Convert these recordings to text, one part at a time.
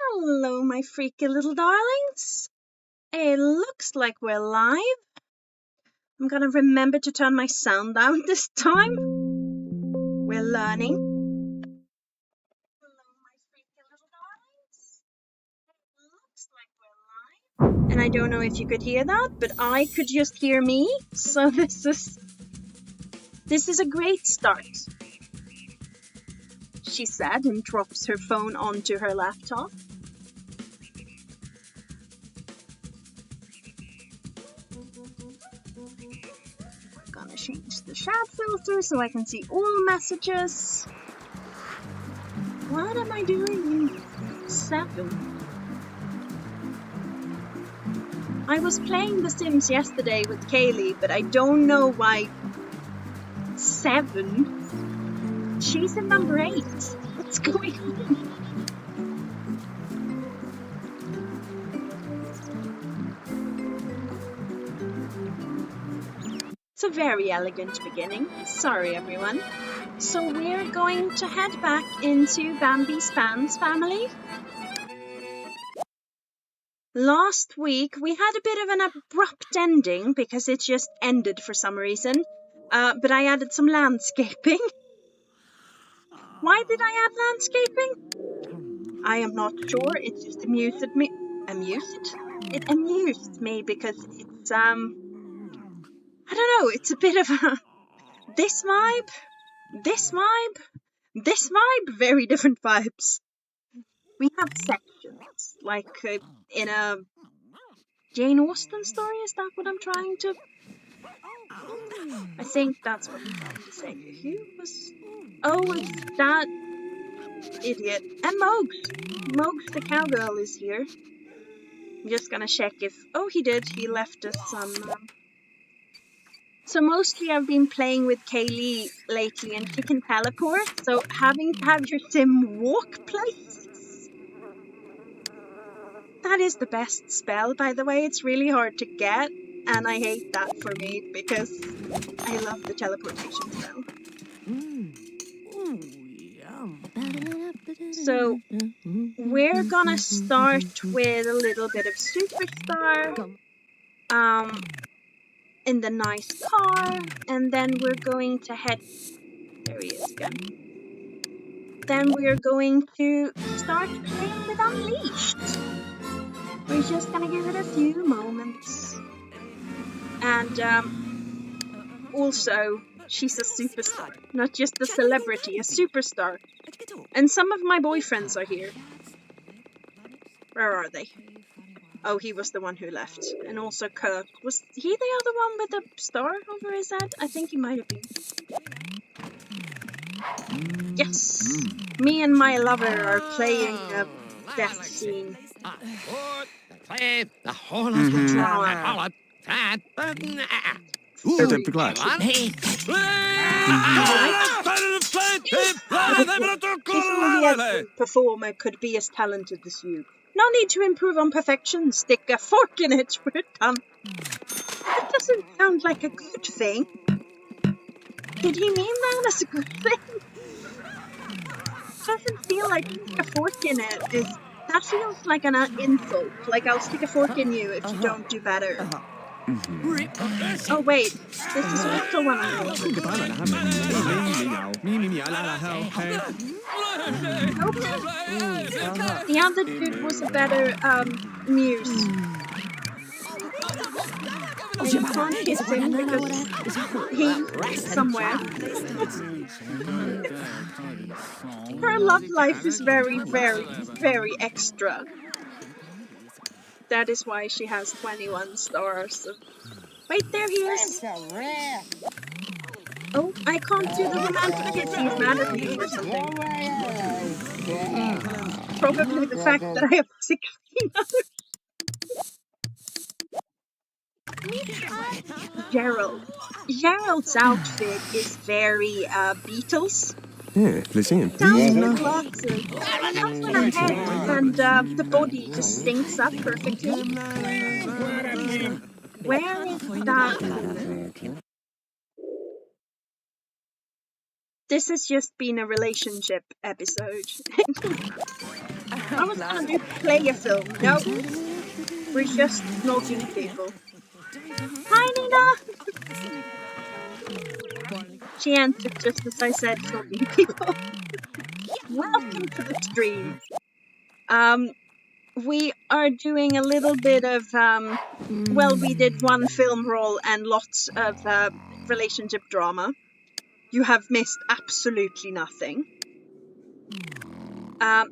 Hello, my freaky little darlings. It looks like we're live. I'm gonna remember to turn my sound down this time. We're learning. Hello, my freaky little darlings. It looks like we're live. And I don't know if you could hear that, but I could just hear me. So this is a great start. She said and drops her phone onto her laptop. I'm gonna change the chat filter so I can see all messages. What am I doing in 7? I was playing The Sims yesterday with Kaylee, but I don't know why 7. She's in number 8. What's going on? It's a very elegant beginning. Sorry, everyone. So we're going to head back into Bambi Span's family. Last week we had a bit of an abrupt ending because it just ended for some reason. But I added some landscaping. Why did I add landscaping? I am not sure. It just amused me. It amused me because it's I don't know. It's a bit of a this vibe, very different vibes. We have sections, like in a Jane Austen story. Is that what I'm trying to? I think that's what I'm trying to say. Who was? Oh, it's that idiot. And Mogs the cowgirl is here. I'm just gonna check if... Oh, he did. He left us some... So mostly I've been playing with Kaylee lately and she can teleport. So having to have your sim walk places... That is the best spell, by the way. It's really hard to get. And I hate that for me because I love the teleportation spell. So we're gonna start with a little bit of Superstar in the nice car, and then we're going to head... There he is again. Then we're going to start playing with Unleashed. We're just gonna give it a few moments. And also, she's a superstar, not just a celebrity, a superstar. And some of my boyfriends are here. Where are they? Oh, he was the one who left. And also Kurt. Was he the other one with the star over his head? I think he might have been. Yes! Me and my lover are playing a death scene. Ooh, typ klart. Performer could be as talented as you. No need to improve on perfection. Stick a fork in it. We're done. That doesn't sound like a good thing. Did he mean that as a good thing? Doesn't feel like stick a fork in it is... That feels like an insult. Like I'll stick a fork in you if you don't do better. Oh wait, this is also one of those. The other dude was a better muse. And you can't kiss him because he's somewhere. Her love life is very, very, very extra. That is why she has 21 stars. Wait, there he is. Oh, I can't do the romantic kiss. He's mad at me or something. Probably the fact that I have 16 others. Gerald's outfit is very Beatles. Yeah, listen. Down with glasses, up on her head, and the body just syncs up perfectly. Where is that? This has just been a relationship episode. I was gonna do play a film. No, we're just snogging people. Hi, Nina! She answered just as I said snogging people. Welcome to the stream. We are doing a little bit of, well, we did one film role and lots of relationship drama. You have missed absolutely nothing.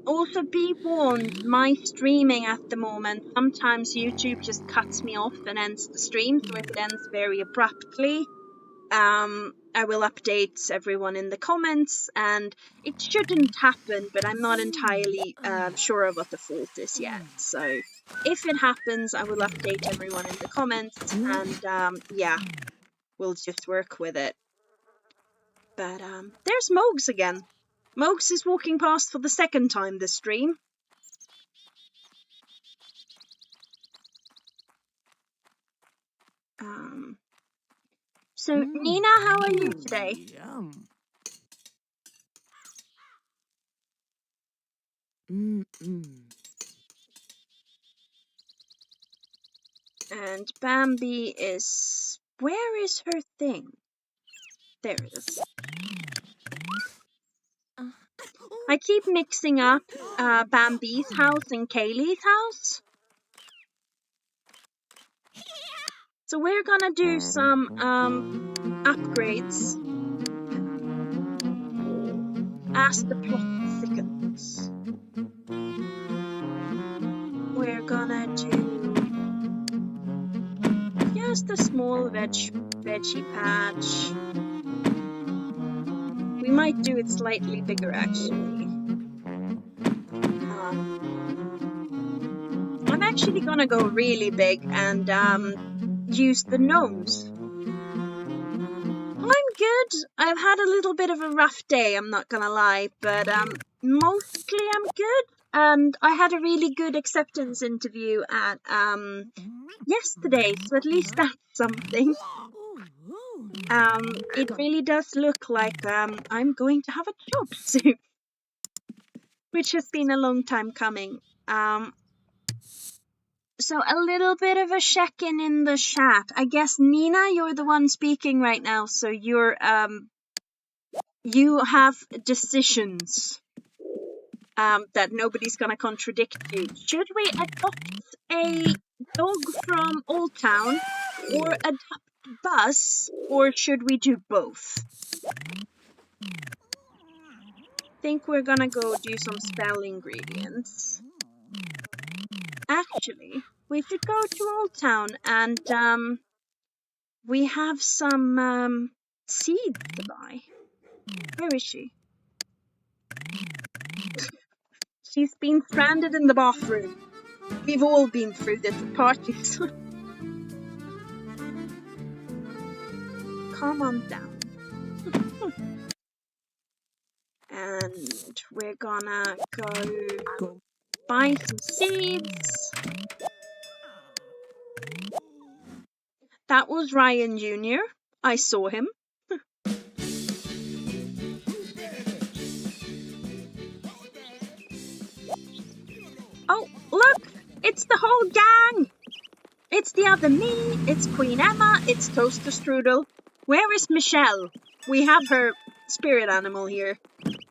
Also be warned, my streaming at the moment, sometimes YouTube just cuts me off and ends the stream, so if it ends very abruptly, I will update everyone in the comments, and it shouldn't happen, but I'm not entirely sure of what the fault is yet. So if it happens, I will update everyone in the comments, and yeah, we'll just work with it. But there's Mogs again. Mogs is walking past for the second time this stream. So Nina, how are you today? And Bambi is... Where is her thing? There it is. I keep mixing up Bambi's house and Kaylee's house. So we're gonna do some upgrades as the plot thickens. We're gonna do just a small veggie patch. We might do it slightly bigger actually. I'm actually gonna go really big and use the gnomes. I'm good. I've had a little bit of a rough day, I'm not gonna lie, but mostly I'm good. And I had a really good acceptance interview at yesterday, so at least that's something. It really does look like I'm going to have a job soon, which has been a long time coming. So a little bit of a check-in in the chat. I guess Nina, you're the one speaking right now, so you're you have decisions that nobody's gonna contradict you. Should we adopt a dog from Old Town or adopt Buzz, or should we do both? I think we're gonna go do some spell ingredients. Actually, we should go to Old Town and we have some seeds to buy. Where is she? She's been stranded in the bathroom. We've all been through this at parties. Come on down. And we're gonna go buy some seeds. That was Ryan Jr. I saw him. Oh, look! It's the whole gang! It's the other me, it's Queen Emma, it's Toaster Strudel. Where is Michelle? We have her spirit animal here.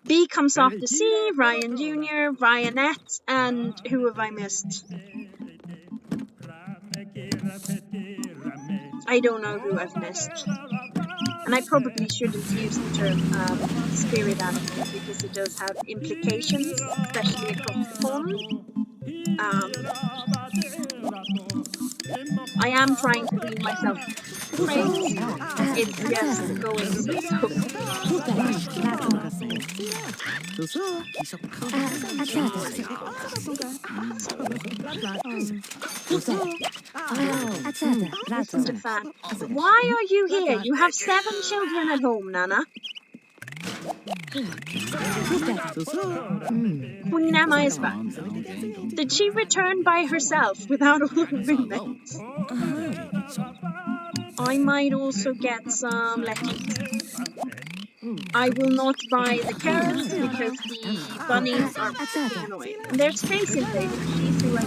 B comes off the sea, Ryan Jr., Ryanette, and who have I missed? I don't know who I've missed. And I probably shouldn't use the term spirit animal because it does have implications, especially across the pond. I am trying to wean myself praise. It's just going so. Listen to that. Why are you here? You have 7 children at home, Nana. Queen Emma is back. Did she return by herself without all her roommates? I might also get some lettuce. I will not buy the carrots because the bunnies are freaking annoying. And there's Space Invader. She's who I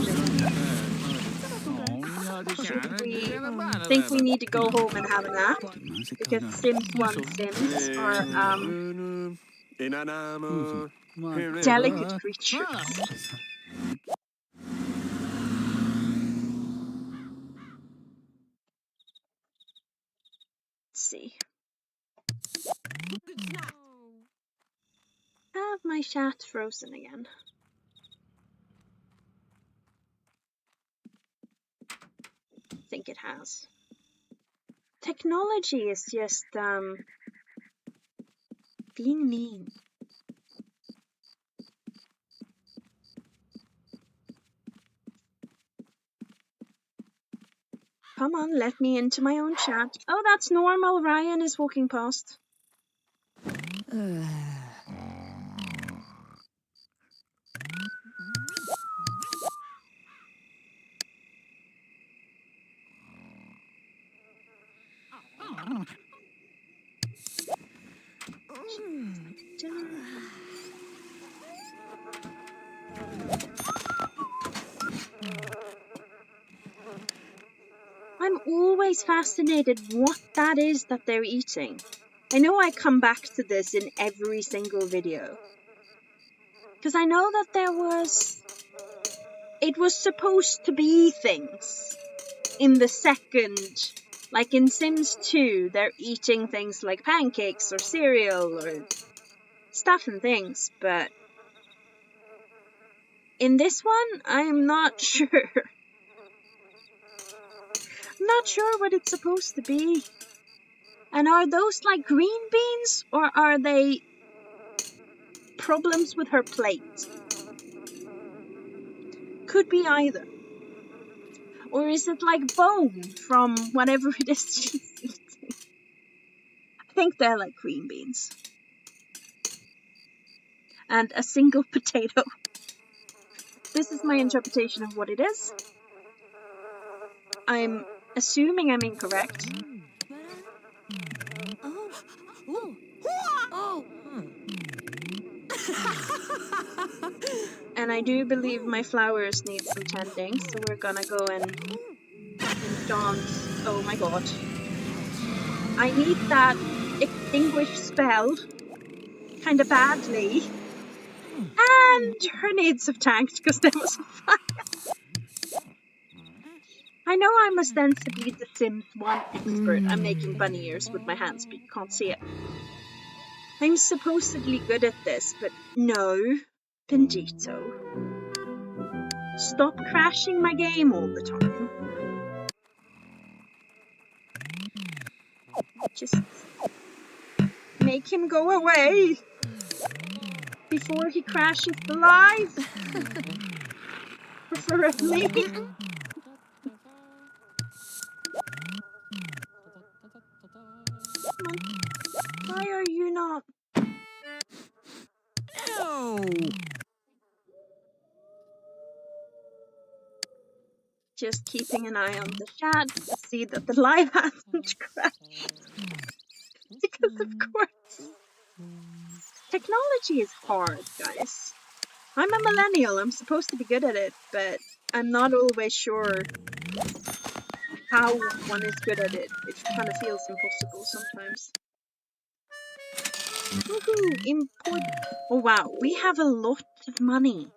think we need to go home and have a nap because Sims1 Sims are delicate creatures. Let's see. Have my chat frozen again? I think it has. Technology is just being mean. Come on, let me into my own chat. Oh, that's normal. Ryan is walking past. I'm always fascinated what that is that they're eating. I know I come back to this in every single video. Because I know that it was supposed to be things in the second, like in Sims 2, they're eating things like pancakes or cereal or stuff and things, but in this one, I'm not sure. I'm not sure what it's supposed to be. And are those like green beans or are they problems with her plate? Could be either. Or is it like bone from whatever it is she's eating? I think they're like green beans. And a single potato. This is my interpretation of what it is. I'm assuming I'm incorrect. And I do believe my flowers need some tending, so we're gonna go and enchant. Oh my god. I need that extinguish spell kinda badly. And her needs have tanked because there was a fire. I know I'm ostensibly the Sims 1 expert. I'm making bunny ears with my hands, but you can't see it. I'm supposedly good at this, but no. Bendito. Stop crashing my game all the time. Just make him go away before he crashes the live. Preferably. Why are you not? No. Just keeping an eye on the chat to see that the live hasn't crashed. Because of course. Technology is hard, guys. I'm a millennial, I'm supposed to be good at it, but I'm not always sure how one is good at it. It kind of feels impossible sometimes. Woohoo! Import. Oh wow, we have a lot of money.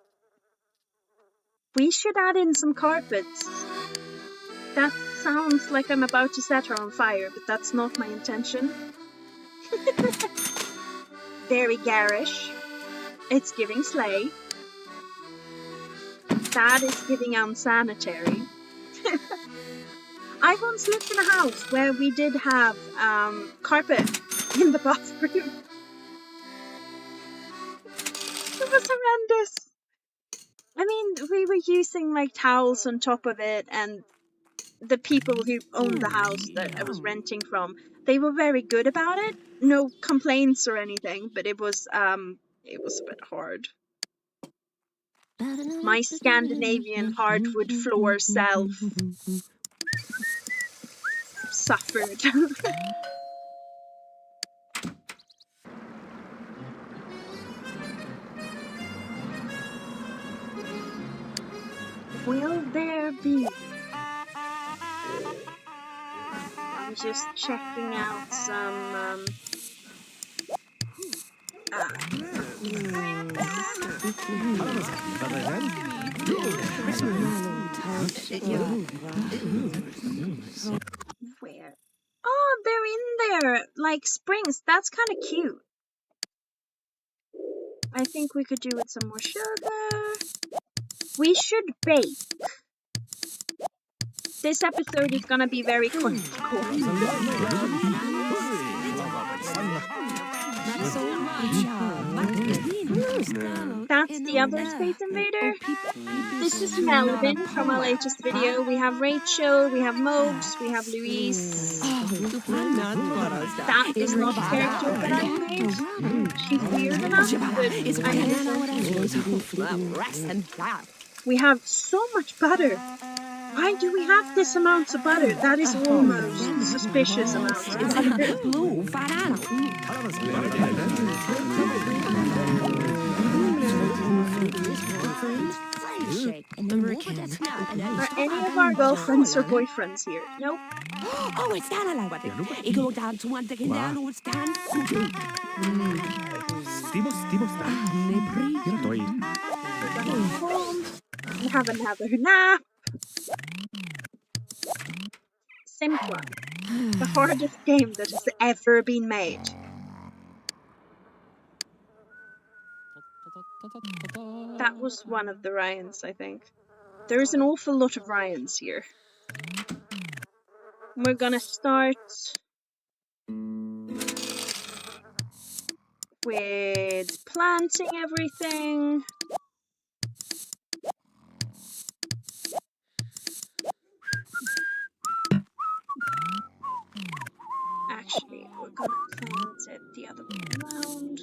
We should add in some carpets. That sounds like I'm about to set her on fire, but that's not my intention. Very garish. It's giving slay. That is giving unsanitary. I once lived in a house where we did have carpet in the bathroom. It was horrendous. I mean, we were using like towels on top of it, and the people who owned the house that I was renting from, they were very good about it. No complaints or anything, but it was a bit hard. My Scandinavian hardwood floor self suffered. Will there be? I'm just checking out some where? Oh, they're in there, like springs. That's kind of cute. I think we could do with some more sugar. We should bake. This episode is gonna be very critical. That's the other Space Invader. This is Melvin from our latest video. We have Rachel, we have Mopes, we have Louise. That is not a character that I made. She's weird enough, but I know. We have so much butter. Why do we have this amount of butter? That is almost suspicious amount of butter. Are any of our girlfriends or boyfriends here? Nope. Oh, it's not allowed. Ik go down to one thing down who stand. We have another nap. Sims1, the hardest game that has ever been made. That was one of the Ryans, I think. There's an awful lot of Ryans here. We're gonna start with planting everything. Actually, we're gonna plant it the other way around.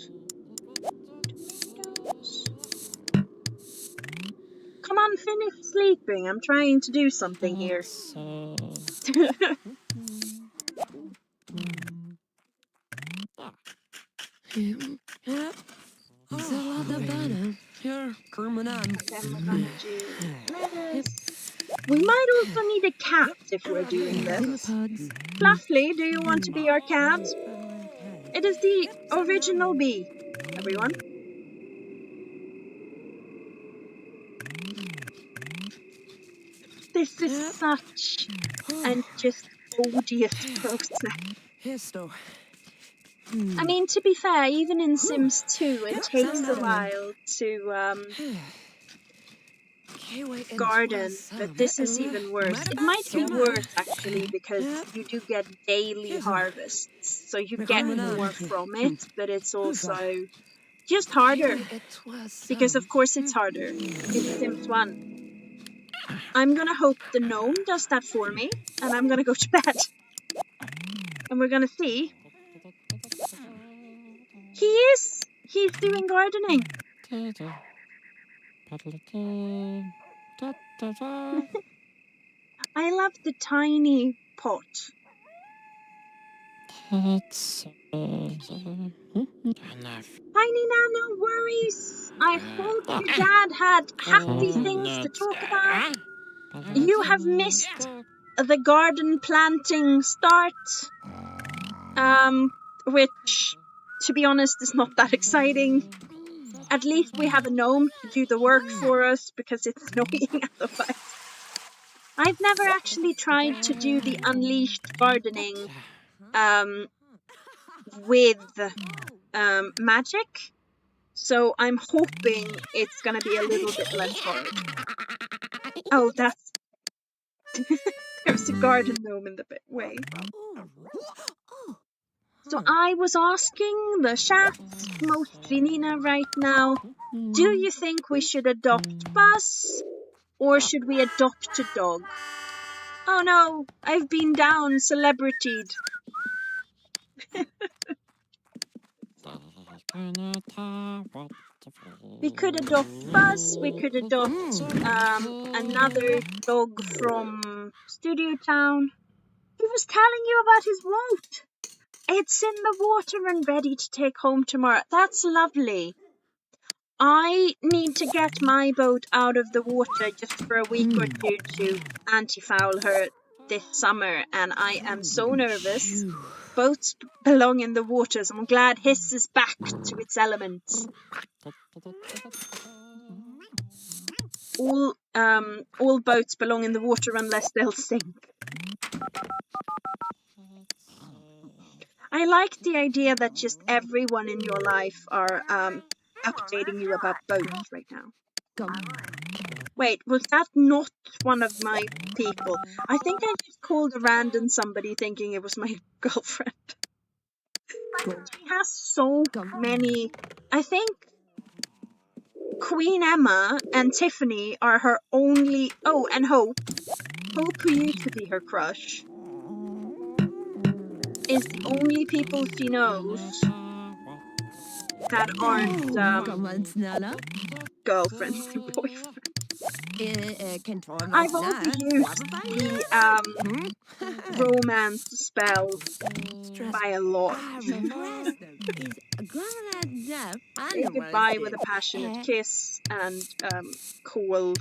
Tomatoes. Come on, finish sleeping. I'm trying to do something here. Then we're gonna do lettuce. We might also need a cat if we're doing this. Fluffy, do you want to be our cat? It is the original bee, everyone. This is such an just odious process. I mean, to be fair, even in Sims 2, it takes a while to garden, but this is even worse. It might be worse, actually, because you do get daily harvests, so you get more from it, but it's also just harder, because of course it's harder. It's Sims 1. I'm gonna hope the gnome does that for me, and I'm gonna go to bed. And we're gonna see. He's doing gardening. I love the tiny pot. Tiny Nan, no worries. I hope your dad had happy things to talk about. You have missed the garden planting start, which, to be honest, is not that exciting. At least we have a gnome to do the work for us, because it's annoying otherwise. I've never actually tried to do the unleashed gardening with magic, so I'm hoping it's gonna be a little bit less hard. Oh, that's... There's a garden gnome in the way. So I was asking the chat, mostly Nina right now, do you think we should adopt Buzz, or should we adopt a dog? Oh no, I've been down celebritied. We could adopt Buzz, we could adopt another dog from Studio Town. He was telling you about his boat. It's in the water and ready to take home tomorrow. That's lovely. I need to get my boat out of the water just for a week or two to anti-foul her this summer, and I am so nervous. Boats belong in the water, so I'm glad his is back to its elements. All boats belong in the water unless they'll sink. I like the idea that just everyone in your life are updating you about boats right now. Wait, was that not one of my people? I think I just called a random somebody thinking it was my girlfriend. She has so many. I think Queen Emma and Tiffany are her only. Oh, and Hope. Hope, who used to be her crush, is the only people she knows that aren't girlfriends and boyfriends. I've also used the romance spell by a lot. Say goodbye with a passionate kiss and call.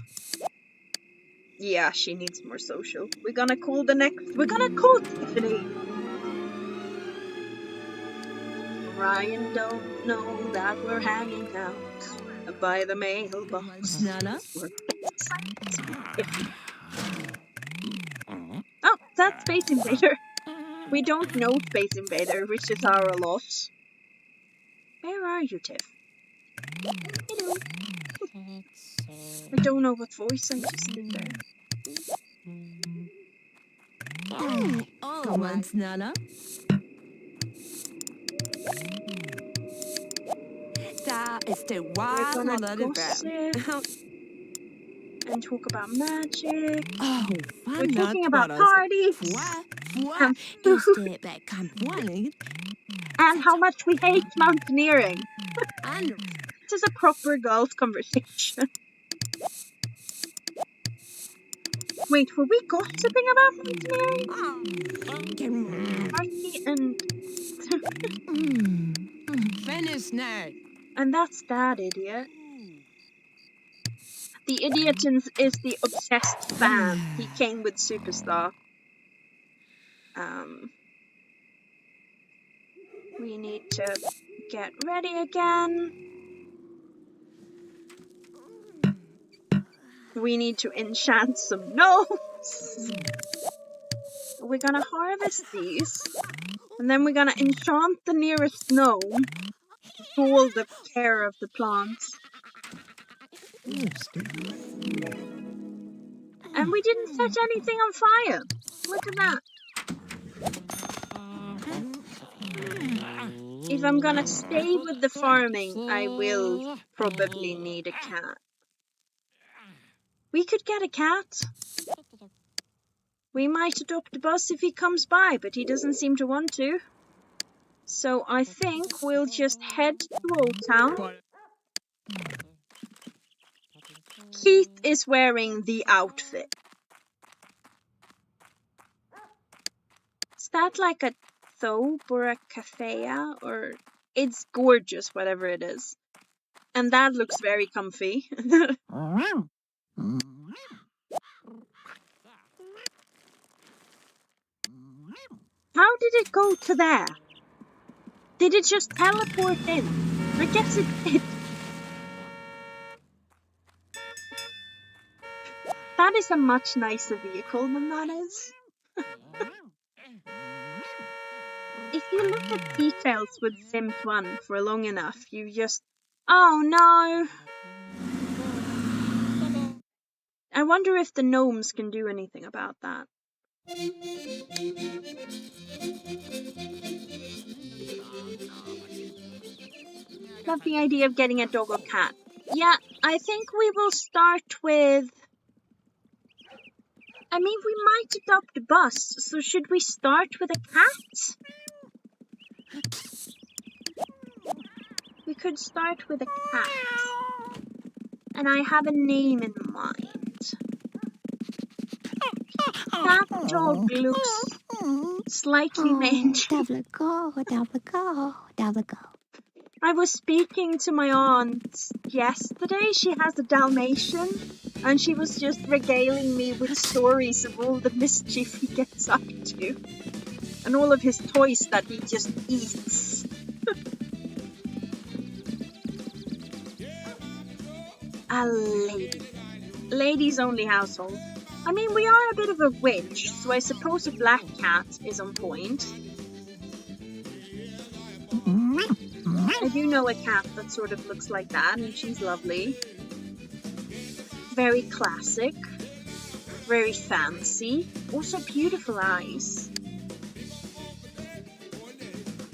Yeah, she needs more social. We're gonna call Tiffany. Ryan don't know that we're hanging out by the mailbox. Oh, that's Space Invader. We don't know Space Invader, which is our loss. Where are you, Tiff? Hello. I don't know what voice I just did there. Come on, Snana. We're gonna gossip and talk about magic. We're talking about parties and food and how much we hate mountaineering. This is a proper girls' conversation. Wait, were we gossiping about mountaineering? Party and finish now. and that's that idiot. The idiot is the obsessed fan. He came with Superstar. We need to get ready again. We need to enchant some gnomes. We're gonna harvest these, and then we're gonna enchant the nearest gnome to hold the care of the plants. And we didn't set anything on fire. Look at that. If I'm gonna stay with the farming, I will probably need a cat. We could get a cat. We might adopt a bus if he comes by, but he doesn't seem to want to. So I think we'll just head to Old Town. Keith is wearing the outfit. Is that like a thobe or a kafaya? Or it's gorgeous, whatever it is. And that looks very comfy. How did it go to there? Did it just teleport in? I guess it did. That is a much nicer vehicle than that is. If you look at details with Sims1 for long enough, you just... Oh no! I wonder if the gnomes can do anything about that. Love the idea of getting a dog or cat. Yeah, I think we will start with... I mean, we might adopt a bus, so should we start with a cat? We could start with a cat. And I have a name in mind. That dog looks slightly mangy. Double go. I was speaking to my aunt yesterday. She has a Dalmatian, and she was just regaling me with stories of all the mischief he gets up to, and all of his toys that he just eats. A lady. Ladies only household. I mean, we are a bit of a witch, so I suppose a black cat is on point. I do know a cat that sort of looks like that, and she's lovely. Very classic. Very fancy. Also beautiful eyes.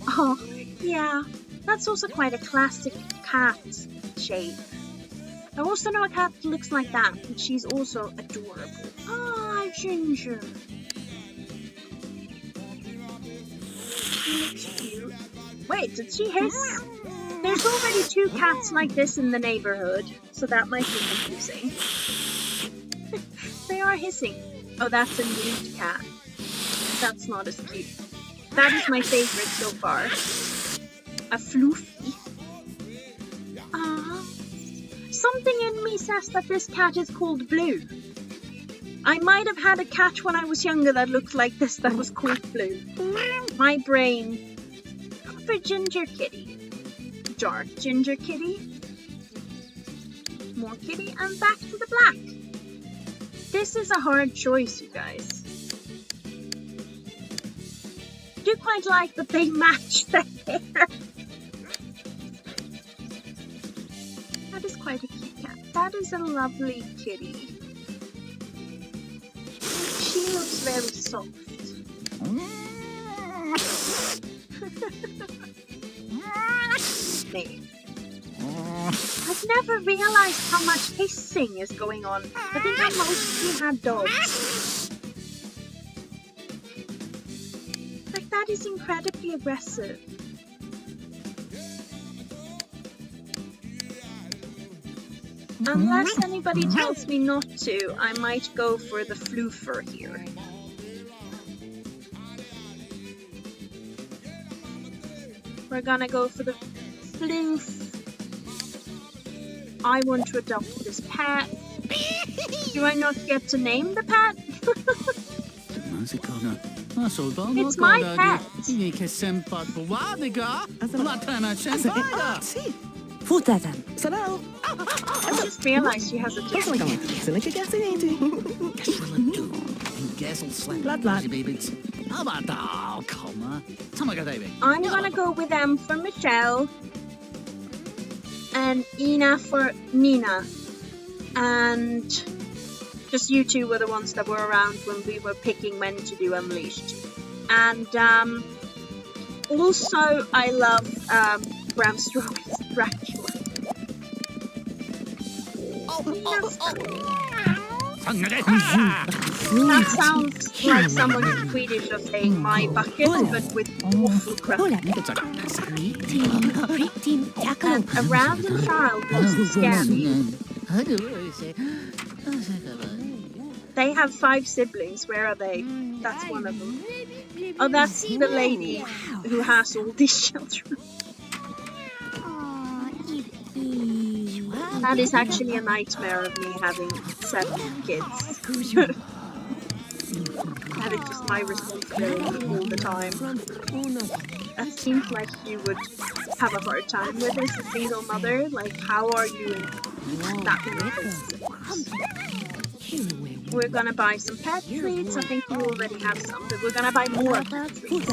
Oh, yeah. That's also quite a classic cat shape. I also know a cat that looks like that, and she's also adorable. Ah, Ginger. She looks cute. Wait, did she hiss? There's already 2 cats like this in the neighborhood, so that might be confusing. They are hissing. Oh, that's a nude cat. That's not as cute. That is my favorite so far. A floofy. Ah. Something in me says that this cat is called Blue. I might have had a cat when I was younger that looked like this that was called Blue. My brain. For Ginger Kitty. Dark Ginger Kitty. More kitty, and back to the black. This is a hard choice, you guys. I do quite like that they match their hair. That is quite a cute cat. That is a lovely kitty. She looks very soft. I've never realized how much hissing is going on. I think I mostly had dogs. Like, that is incredibly aggressive. Unless anybody tells me not to, I might go for the floofer here. We're gonna go for the floof. I want to adopt this pet. Do I not get to name the pet? It's my pet. I just realized she has a tail. I'm gonna go with M for Michelle and Ina for Nina, and just you two were the ones that were around when we were picking when to do Unleashed. And also I love Bram Stoker's Dracula. That sounds like someone in Swedish of saying my bucket, but with awful crap. And a random child wants to scare me. They have 5 siblings. Where are they? That's one of them. Oh, that's the lady who has all these children. That is actually a nightmare of me having 7 kids. That is just my responsibility all the time. That seems like you would have a hard time with as a single mother. Like, how are you in that many kids? We're gonna buy some pet treats. I think we already have some, but we're gonna buy more pet treats.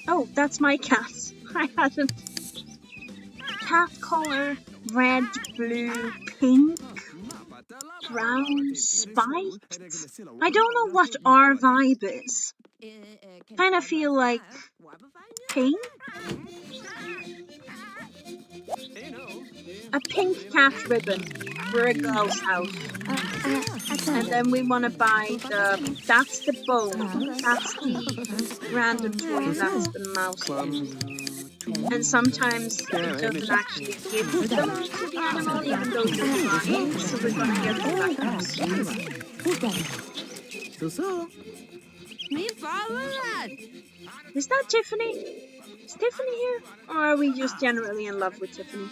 Oh, that's my cat. I hadn't. Cat color, red, blue, pink, brown, spiked. I don't know what our vibe is. Kind of feel like pink. A pink cat ribbon. We're a girl's house. And then we want to buy that's the bone, that's the random toy, that's the mouse. And sometimes it doesn't actually give them to the animal, even though they're trying, so we're going to get the backups. Is that Tiffany? Is Tiffany here? Or are we just generally in love with Tiffany?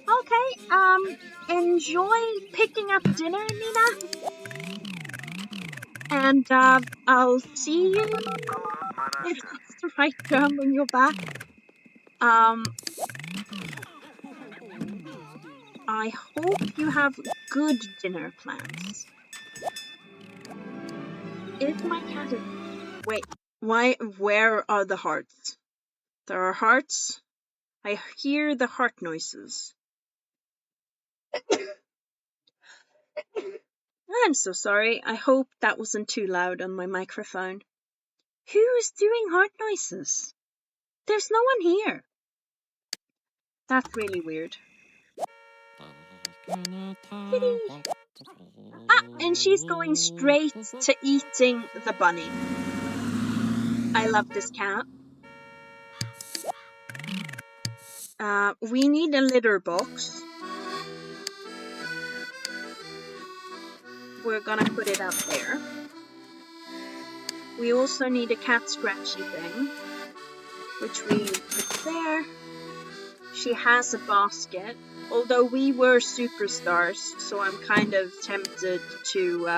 Okay, enjoy picking up dinner, Nina. And, I'll see you if that's the right term when you're back. I hope you have good dinner plans. If my cat is... Wait, where are the hearts? There are hearts. I hear the heart noises. I'm so sorry. I hope that wasn't too loud on my microphone. Who's doing heart noises? There's no one here. That's really weird. Kitty! Ah, and she's going straight to eating the bunny. I love this cat. We need a litter box. We're gonna put it up there. We also need a cat scratchy thing, which we put there. She has a basket, although we were superstars, so I'm kind of tempted to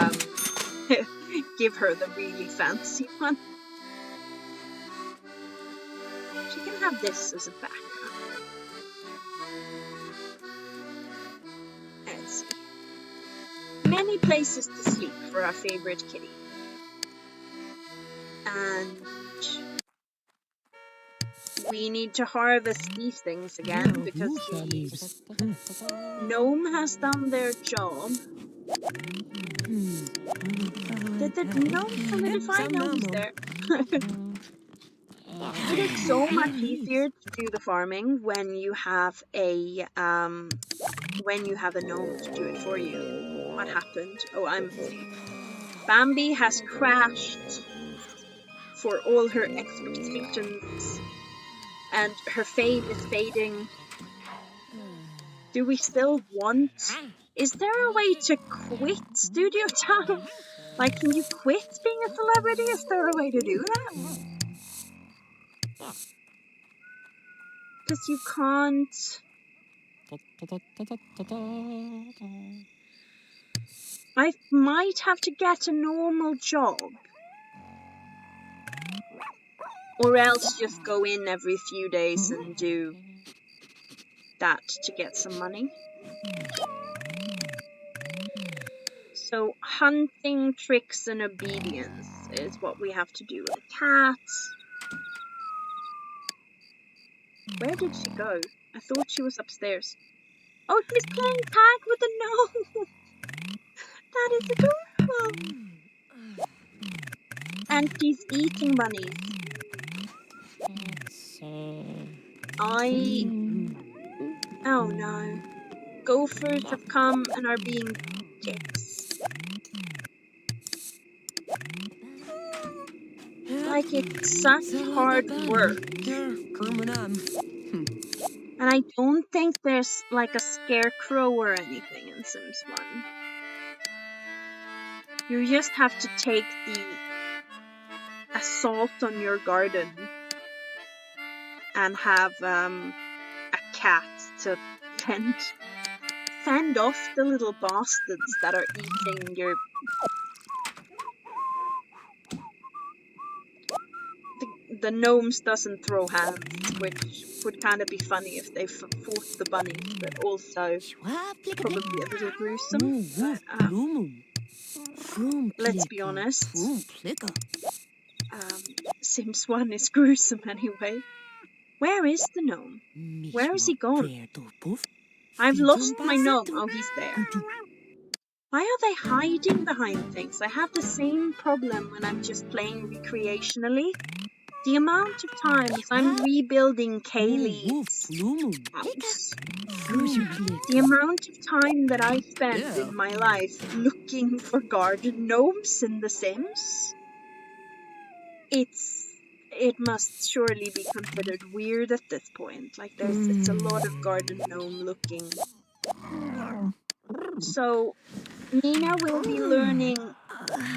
give her the really fancy one. She can have this as a backup. Let's see. Many places to sleep for our favorite kitty. And we need to harvest these things again because the gnome has done their job. Did the gnome solidify? No, he's there. It is so much easier to do the farming when you have a gnome to do it for you. What happened? Oh, Bambi has crashed for all her expectations, and her fame is fading. Do we still want? Is there a way to quit Studio Town? Like, can you quit being a celebrity? Is there a way to do that? Because you can't... I might have to get a normal job. Or else just go in every few days and do that to get some money. So hunting, tricks, and obedience is what we have to do with the cats. Where did she go? I thought she was upstairs. Oh, she's playing tag with the gnome! That is adorable! And she's eating bunnies. Oh no. Gophers have come and are being dicks. Like, it's such hard work. And I don't think there's like a scarecrow or anything in Sims 1. You just have to take the assault on your garden and have a cat to fend off the little bastards that are eating your... The gnomes doesn't throw hands, which would kind of be funny if they fought the bunnies, but also probably a little gruesome. But, let's be honest, Sims 1 is gruesome anyway. Where is the gnome? Where is he gone? I've lost my gnome. Oh, he's there. Why are they hiding behind things? I have the same problem when I'm just playing recreationally. The amount of times I'm rebuilding Kaylee's house, the amount of time that I spend in my life looking for garden gnomes in The Sims, it must surely be considered weird at this point. Like, it's a lot of garden gnome looking. So, Mina will be learning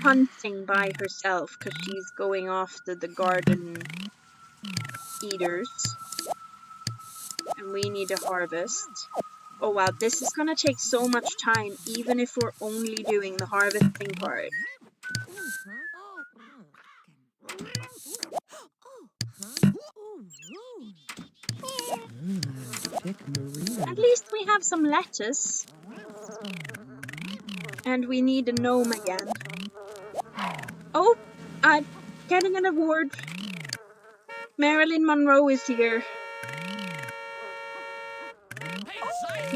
hunting by herself because she's going after the garden eaters. And we need a harvest. Oh wow, this is gonna take so much time, even if we're only doing the harvesting part. At least we have some lettuce. And we need a gnome again. Oh, I'm getting an award. Marilyn Monroe is here.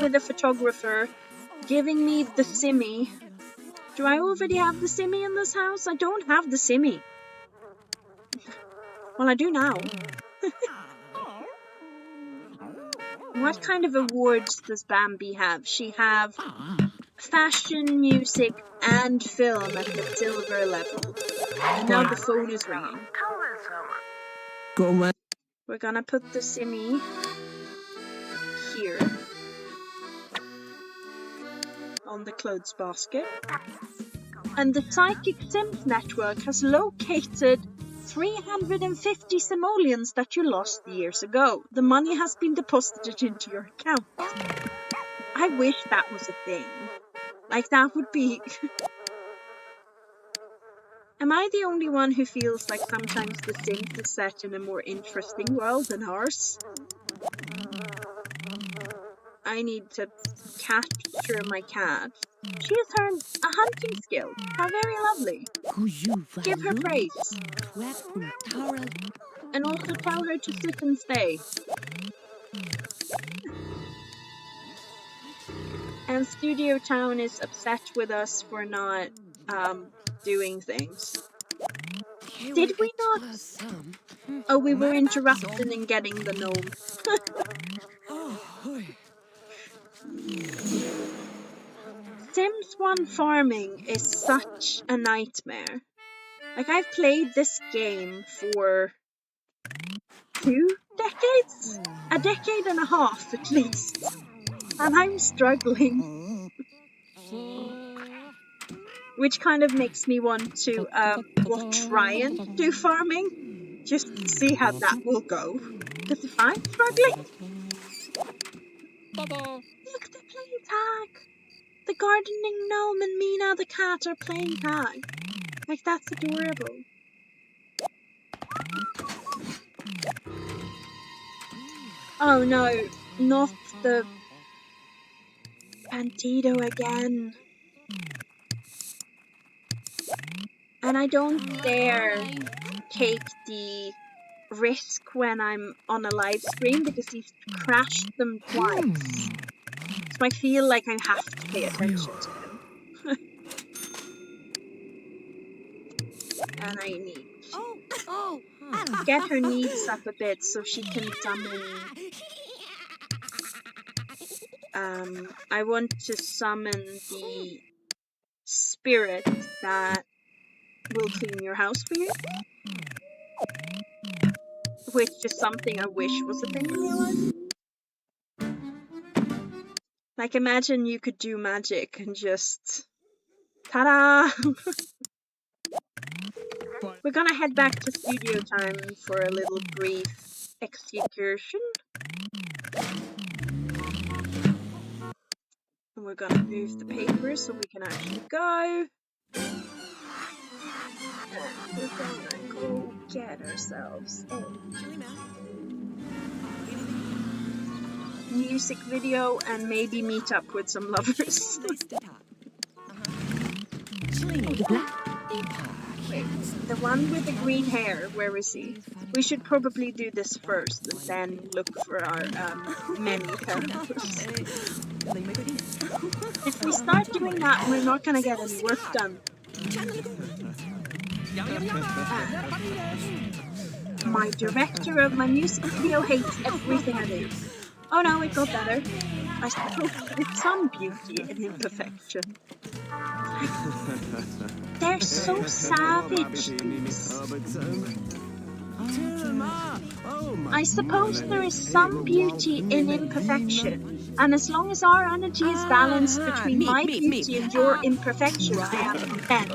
With a photographer giving me the simmy. Do I already have the simmy in this house? I don't have the simmy. Well, I do now. What kind of awards does Bambi have? She have fashion, music, and film at the silver level. And now the phone is ringing. We're gonna put the simmy here on the clothes basket. And the Psychic Sims network has located 350 simoleons that you lost years ago. The money has been deposited into your account. I wish that was a thing. Like, that would be... Am I the only one who feels like sometimes The Sims is set in a more interesting world than ours? I need to capture my cat. She has earned a hunting skill. How very lovely. Give her praise. And also tell her to sit and stay. And Studio Town is upset with us for not doing things. Did we not? Oh, we were interrupted in getting the gnome. Sims1 farming is such a nightmare. Like, I've played this game for 2 decades? A decade and a half at least. And I'm struggling. Which kind of makes me want to try and do farming. Just to see how that will go. Because if I'm struggling... Look, they're playing tag. The gardening gnome and Mina the cat are playing tag. Like, that's adorable. Oh no, not the Pantido again. And I don't dare take the risk when I'm on a live stream because he's crashed them twice. So I feel like I have to pay attention to him. And I need to get her needs up a bit so she can summon... I want to summon the spirit that will clean your house for you. Which is something I wish was a thing in real life. Like, imagine you could do magic and just... Ta-da! We're gonna head back to studio time for a little brief execution. And we're gonna move the paper so we can actually go. And we're gonna go get ourselves a music video and maybe meet up with some lovers. Wait, the one with the green hair, where is he? We should probably do this first and then look for our many characters. If we start doing that, we're not gonna get any work done. My director of my music video hates everything I do. Oh no, it got better. I suppose with some beauty and imperfection. They're so savage. I suppose there is some beauty in imperfection, and as long as our energy is balanced between my beauty and your imperfection, I am content.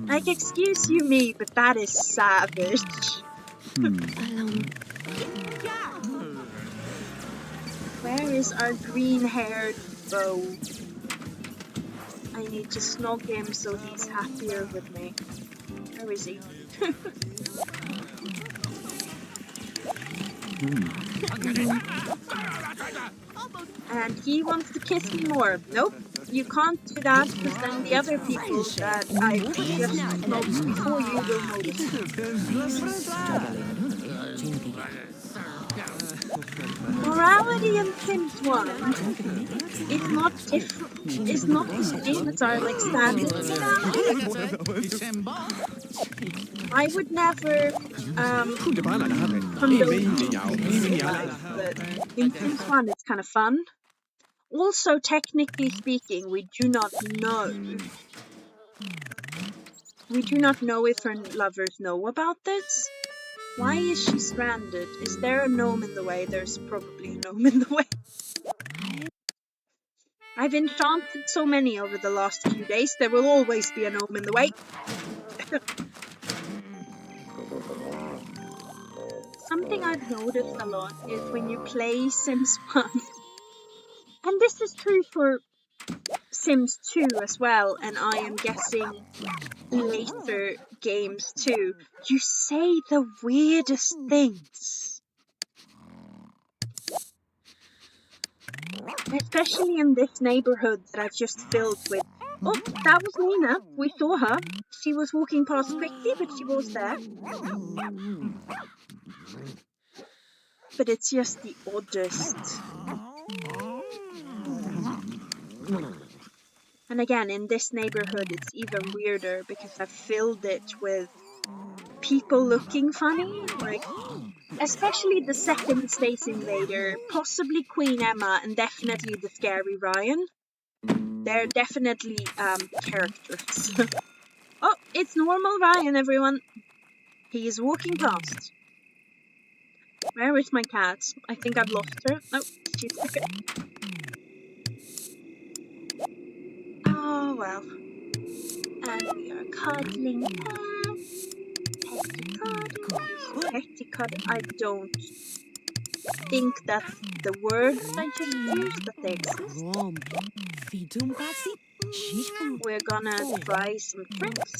Like, excuse you me, but that is savage. Where is our green-haired beau? I need to snog him so he's happier with me. Where is he? And he wants to kiss me more. Nope, you can't do that, because then the other people that I just snogged before you will notice. Morality in Sims1 is not the same as our like standard morality. I would never condone life, but in Sims1 it's kind of fun. Also, technically speaking, we do not know if her lovers know about this. Why is she stranded? Is there a gnome in the way? There's probably a gnome in the way. I've enchanted so many over the last few days, there will always be a gnome in the way. Something I've noticed a lot is when you play Sims 1, and this is true for Sims 2 as well, and I am guessing later games too, you say the weirdest things. Especially in this neighborhood that I've just filled with. Oh, that was Nina. We saw her. She was walking past quickly, but she was there. But it's just the oddest. And again, in this neighborhood, it's even weirder because I've filled it with people looking funny, like especially the second Space Invader, possibly Queen Emma, and definitely the scary Ryan. They're definitely characters. Oh, it's normal Ryan, everyone. He is walking past. Where is my cat? I think I've lost her. No, she's there. Oh well. And we are cuddling pets. Petty cuddles. Petty cuddle. I don't think that's the word that I just used, but they exist. We're gonna try some tricks.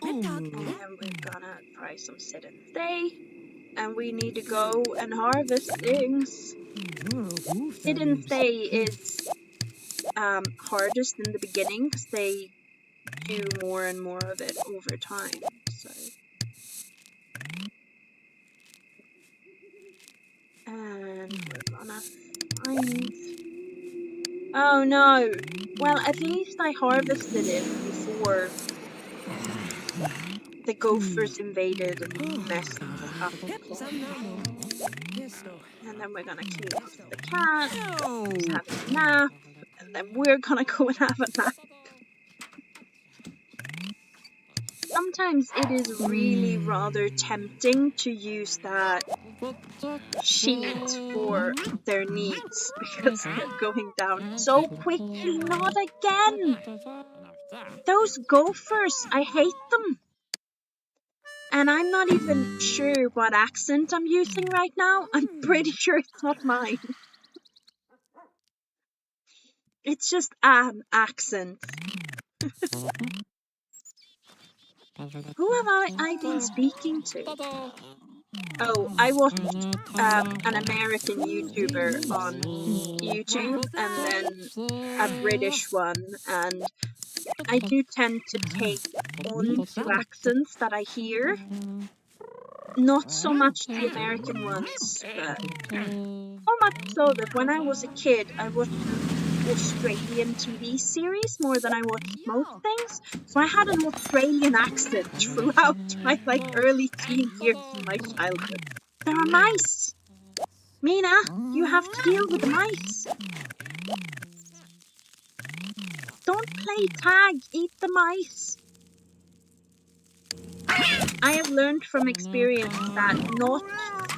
And we're gonna try some sit and stay. And we need to go and harvest things. Sit and stay is hardest in the beginning because they do more and more of it over time. So. And we're gonna find... Oh no! Well, at least I harvested it before the gophers invaded and messed up. And then we're gonna clean up the cat, just have a nap, and then we're gonna go and have a nap. Sometimes it is really rather tempting to use that sheet for their needs because they're going down so quickly. Not again! Those gophers, I hate them. And I'm not even sure what accent I'm using right now. I'm pretty sure it's not mine. It's just an accent. Who have I been speaking to? Oh, I watched an American YouTuber on YouTube and then a British one, and I do tend to take on to accents that I hear. Not so much the American ones, but so much so that when I was a kid, I watched an Australian TV series more than I watched most things. So I had an Australian accent throughout my early teen years in my childhood. There are mice! Mina, you have to deal with the mice. Don't play tag, eat the mice. I have learned from experience that not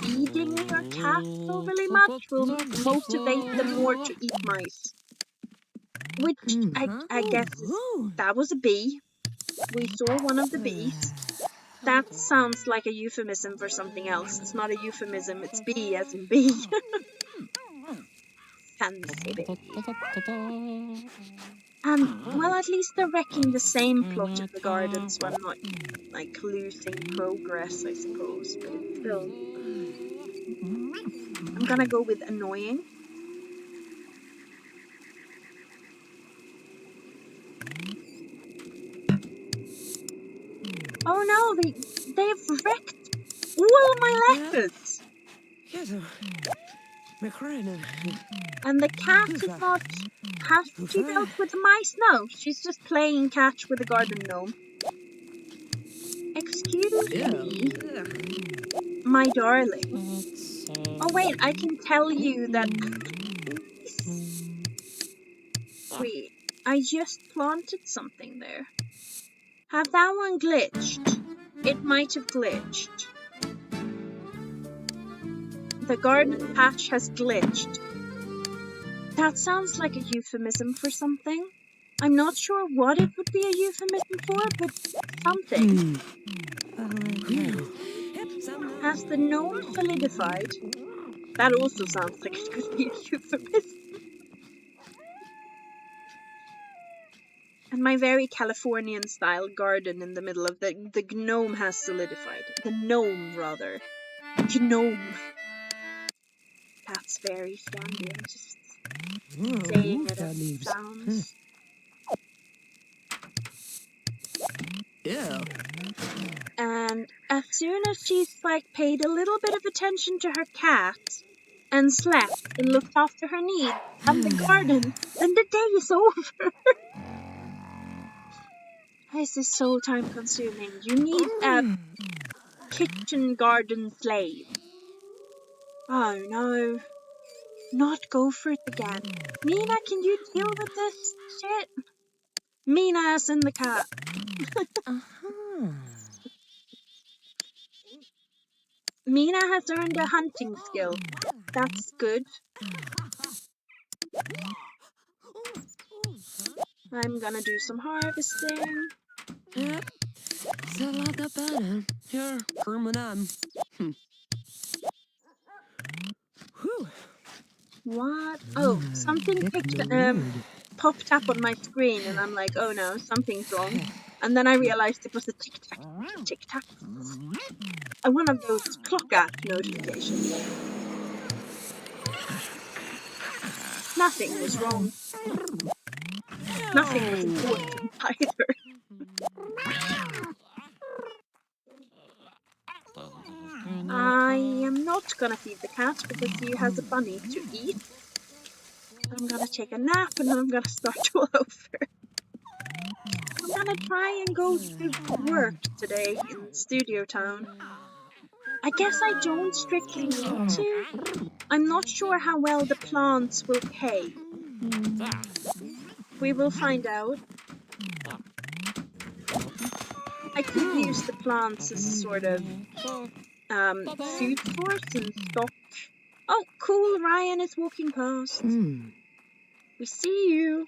feeding your cats overly much will motivate them more to eat mice. Which I guess that was a bee. We saw one of the bees. That sounds like a euphemism for something else. It's not a euphemism, it's bee as in bee. Fancy bee. Well, at least they're wrecking the same plot in the garden, so I'm not, like, losing progress, I suppose. But it's still... I'm gonna go with annoying. Oh no, they've wrecked all my letters! And the cat is not... Has she dealt with the mice? No, she's just playing catch with the garden gnome. Excuse me, my darling. Oh wait, I can tell you that... Wait, I just planted something there. Have that one glitched? It might have glitched. The garden patch has glitched. That sounds like a euphemism for something. I'm not sure what it would be a euphemism for, but something. Has the gnome solidified? That also sounds like it could be a euphemism. And my very Californian-style garden in the middle of the gnome has solidified. The gnome, rather. Gnome. That's very Scandinavian. Just saying it as it sounds. Yeah. And as soon as she's like paid a little bit of attention to her cat and slept and looked after her needs and the garden, then the day is over. This is so time consuming. You need a kitchen garden slave. Oh no. Not go for it again. Mina, can you deal with this shit? Mina as in the cat. Mina has earned a hunting skill. That's good. I'm gonna do some harvesting. Yeah. Here, permanent. What? Oh, something popped up on my screen and I'm like, oh no, something's wrong. And then I realized it was a tic-tac. Tic-tac. One of those clock app notifications. Nothing was wrong. Nothing was important either. I am not gonna feed the cat because he has a bunny to eat. I'm gonna take a nap and then I'm gonna start all over. I'm gonna try and go to work today in Studio Town. I guess I don't strictly need to. I'm not sure how well the plants will pay. We will find out. I could use the plants as a sort of food source and stock. Oh, cool, Ryan is walking past. We see you.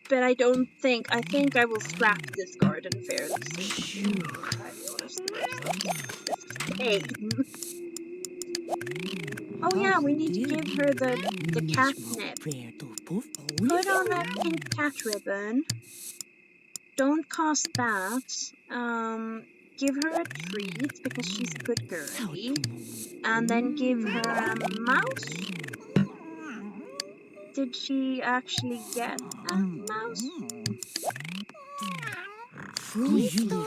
But I don't think, I think I will scrap this garden fairly soon. Oh yeah, we need to give her the catnip. Put on that pink cat ribbon. Don't cast that. Give her a treat because she's a good girlie. And then give her a mouse. Did she actually get a mouse?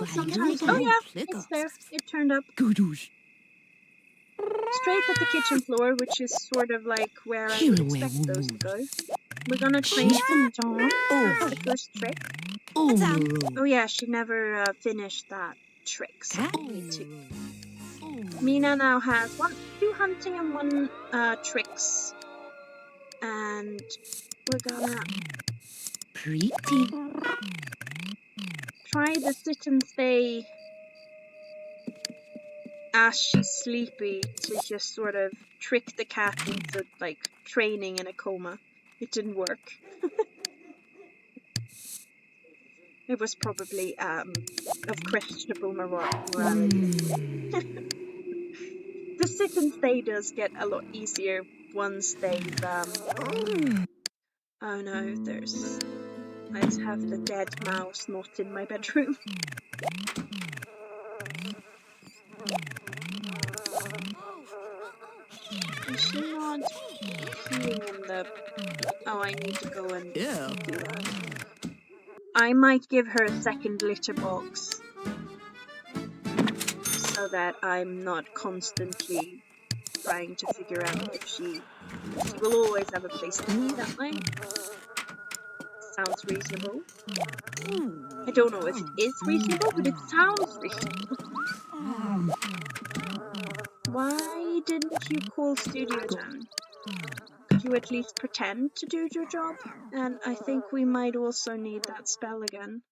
Sometimes. Oh yeah, it's there. It turned up. Straight at the kitchen floor, which is sort of like where I would expect those to go. We're gonna train Dawn for the first trick. Oh yeah, she never finished that trick, so me too. Mina now has 2 hunting and 1 tricks. And we're gonna Pretty. try the sit and stay as she's sleepy to just sort of trick the cat into like training in a coma. It didn't work. It was probably of questionable morality. The sit and stay does get a lot easier once they've oh no, let's have the dead mouse not in my bedroom. Is she not peeing in the... Oh, I need to go and do that. I might give her a second litter box so that I'm not constantly trying to figure out if she will always have a place to be that way. Sounds reasonable. I don't know if it is reasonable, but it sounds reasonable. Why didn't you call Studio Town? Could you at least pretend to do your job? And I think we might also need that spell again.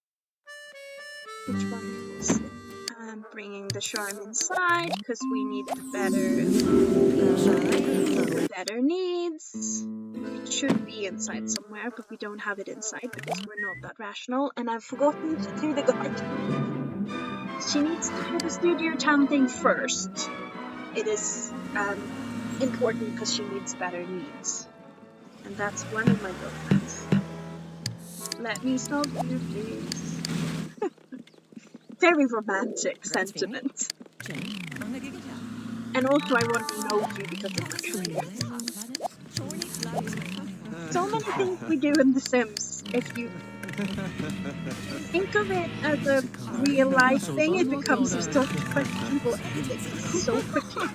Which one is it? I'm bringing the charm inside because we need better needs. It should be inside somewhere, but we don't have it inside because we're not that rational. And I've forgotten to do the garden. She needs to do the Studio Town thing first. It is important because she needs better needs. And that's one of my girlfriends. Let me solve you, please. Very romantic sentiment. And also I want to know you because of the career. So many things we do in The Sims. If you think of it as a real life thing, it becomes such questionable everything so quickly.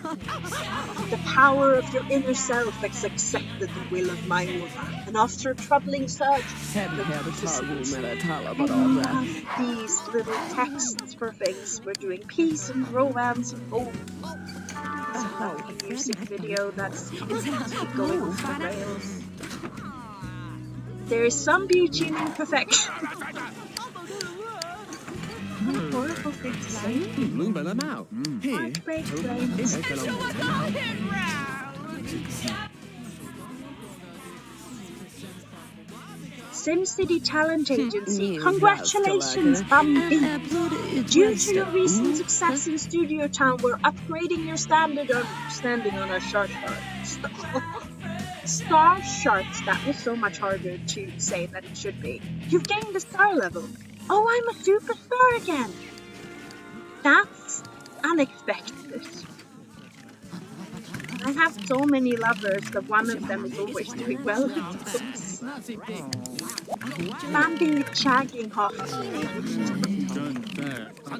The power of your inner self has accepted the will of my woman, and after a troubling search, these little texts for things. We're doing peace and romance and hope. It's a music video that's completely going off the rails. There is some beauty in imperfection. What a horrible thing to say. Heartbreak flames. SimCity Talent Agency. Congratulations, Bambi! Due to your recent success in Studio Town, we're upgrading your standing on our star charts. That was so much harder to say than it should be. You've gained a star level. Oh, I'm a superstar again. That's unexpected. I have so many lovers that one of them is always doing well in the books. Bambi shagging hot.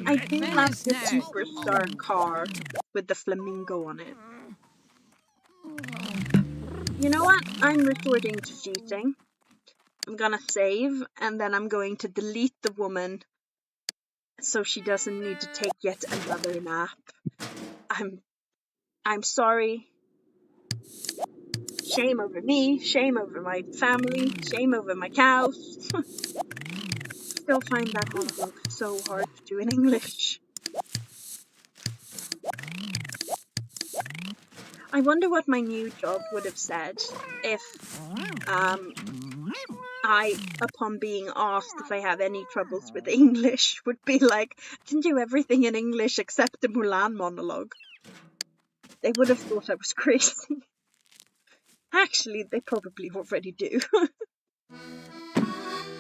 I do love the Superstar car with the flamingo on it. You know what? I'm resorting to cheating. I'm gonna save, and then I'm going to delete the woman so she doesn't need to take yet another nap. I'm sorry. Shame over me, shame over my family, shame over my cows. Still find that monologue so hard to do in English. I wonder what my new job would have said if I, upon being asked if I have any troubles with English, would be like, I can do everything in English except the Mulan monologue. They would have thought I was crazy. Actually, they probably already do.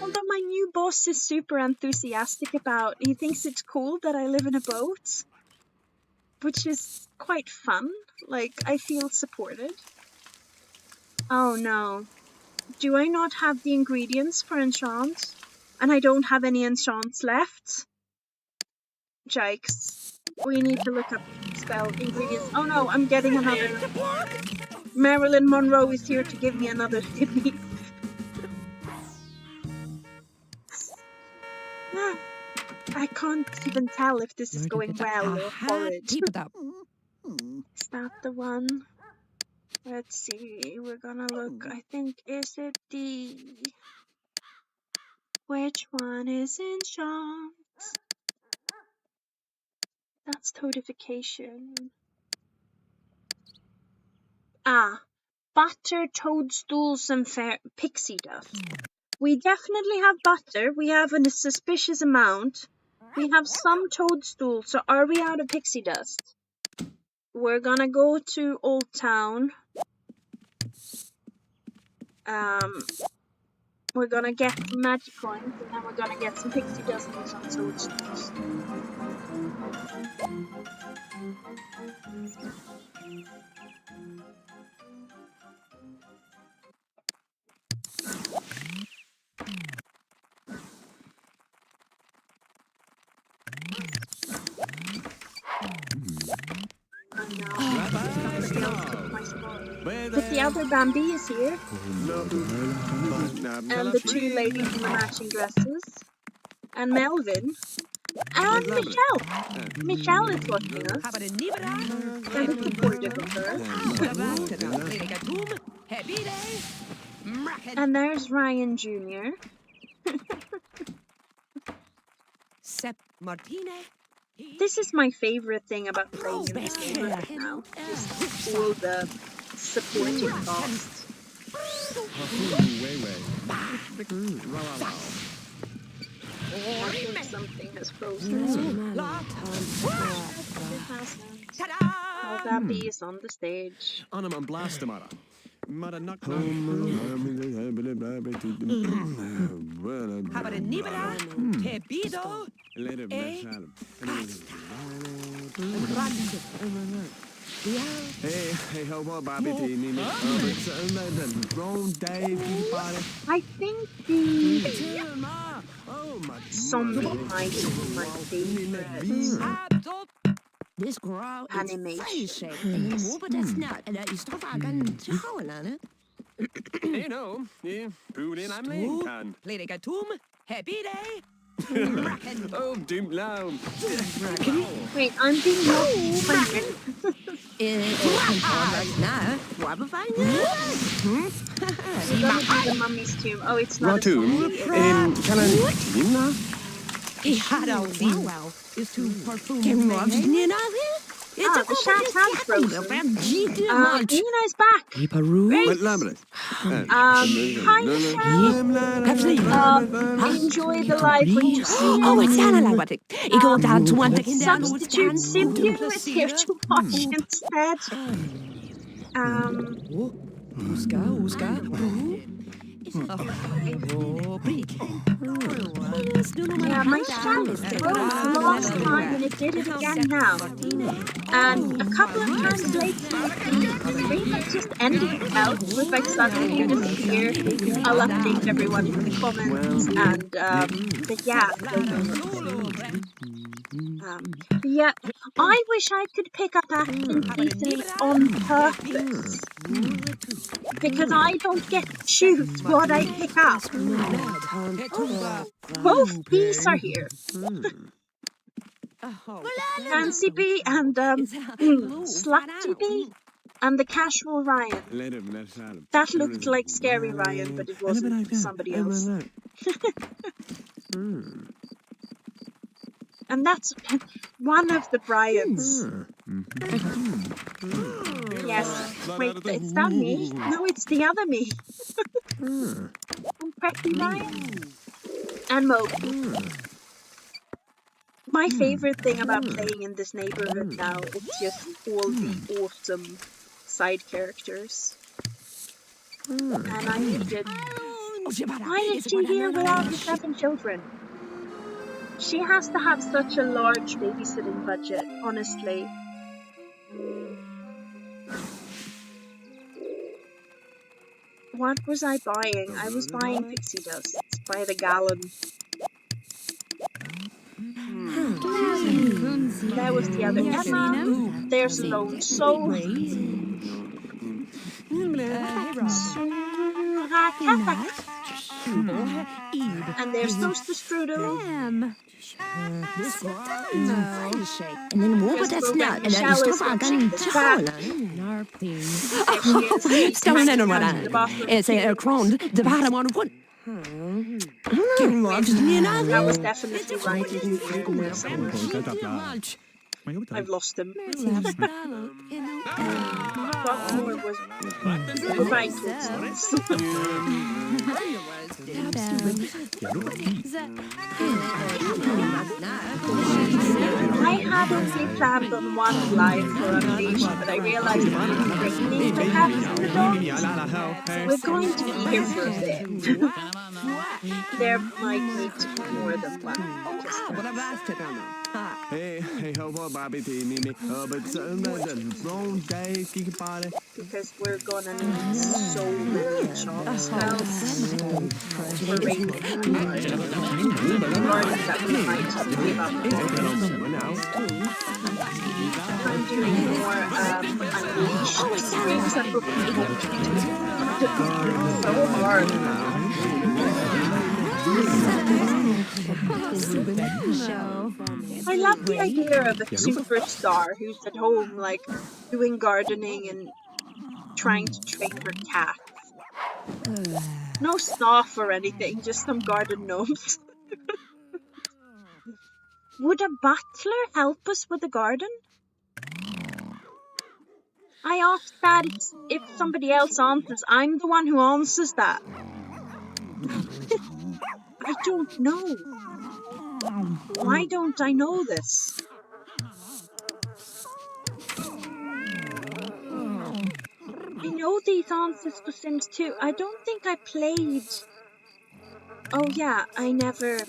Although my new boss is super enthusiastic about, he thinks it's cool that I live in a boat, which is quite fun. Like, I feel supported. Oh no. Do I not have the ingredients for enchant? And I don't have any enchants left? Jikes. We need to look up spell ingredients. Oh no, I'm getting another. Marilyn Monroe is here to give me another Sydney. I can't even tell if this is going well or horrid. Is that the one? Let's see, we're gonna look, I think, is it the... Which one is in shops? That's toadification. Ah, butter, toadstools, and pixie dust. We definitely have butter. We have a suspicious amount. We have some toadstools. So are we out of pixie dust? We're gonna go to Old Town. We're gonna get some magic coins, and then we're gonna get some pixie dust and some toadstools. But the other Bambi is here. And the two ladies in the matching dresses. And Melvin. And Michelle. Michelle is watching us. And it's supportive of her. And there's Ryan Jr. This is my favorite thing about playing in this game right now. Just all the supporting cast. I think something has frozen. Oh, Bambi is on the stage. Hey, how about Bobby Teeny? I think the zombie might be my favorite animation. You know, Lincoln. Oh, doom loud. Wait, I'm being mocked. We're gonna do the mummy's tomb. Oh, it's not a zombie. The chat has frozen. Nina is back. Great. Hi, Michelle. Enjoy the live when you see it. Substitute Cynthia is here to watch instead. Yeah, my chat froze last time and it did it again now. And a couple of times later, the stream has just ended out. It was like suddenly disappear. I'll update everyone in the comments. And but yeah, yeah. I wish I could pick up action easily on purpose. Because I don't get to choose what I pick up. Both bees are here. Fancy Bee and Slutty Bee and the casual Ryan. That looked like scary Ryan, but it wasn't somebody else. And that's one of the Bryans. Yes. Wait, it's that me? No, it's the other me. And Preppy Ryan. And Mo. My favorite thing about playing in this neighborhood now is just all the awesome side characters. And I needed... Why is she here with all the 7 children? She has to have such a large babysitting budget, honestly. What was I buying? I was buying pixie dust by the gallon. There was the other Emma. There's Lone Soul. And there's Toaster Strudel. En den mogen Just det for when snart, eller Michelle i is så fall watching kan this ta back. There she is. She's Ska hon hanging ändå out vara in the bathroom. där? Säger Kron, det var det man hon. That was definitely right. I've lost him. What more was vital songs? I had only planned on one live for Unleashed, but I realized that it's raining perhaps in the dogs. We're going to be here for a bit. There might need to be more than one participant. Hey, how about Bobby T, Mimi? But the wrong day, kick party. Because we're gonna need so many chop spells for raining. Gardens that we might give up. I'm doing more Unleashed streams. I'm looking forward to it. So hard. I love the idea of a superstar who's at home, like, doing gardening and trying to train her cat. No staff or anything, just some garden gnomes. Would a butler help us with the garden? I asked that if somebody else answers. I'm the one who answers that. I don't know. Why don't I know this? I know these answers to Sims 2. I don't think I played. Oh yeah, I never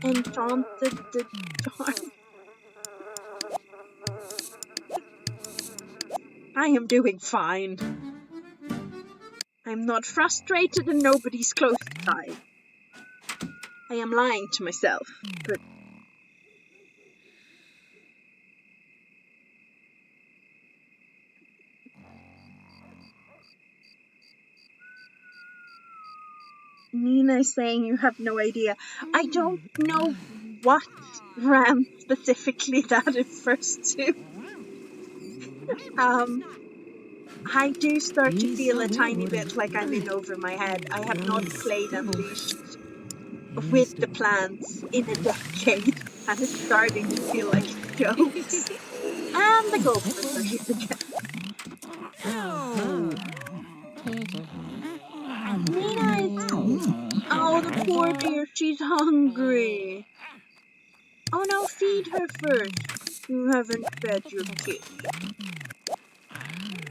enchanted the charm. I am doing fine. I'm not frustrated and nobody's close to dying. I am lying to myself, but Nina is saying you have no idea. I don't know what RAM specifically that refers to. I do start to feel a tiny bit like I'm in over my head. I have not played Unleashed with the plants in a decade, and it's starting to feel like jokes. And the goldfish are here again. Nina is... Oh, the poor dear, she's hungry. Oh no, feed her first. You haven't fed your kitty.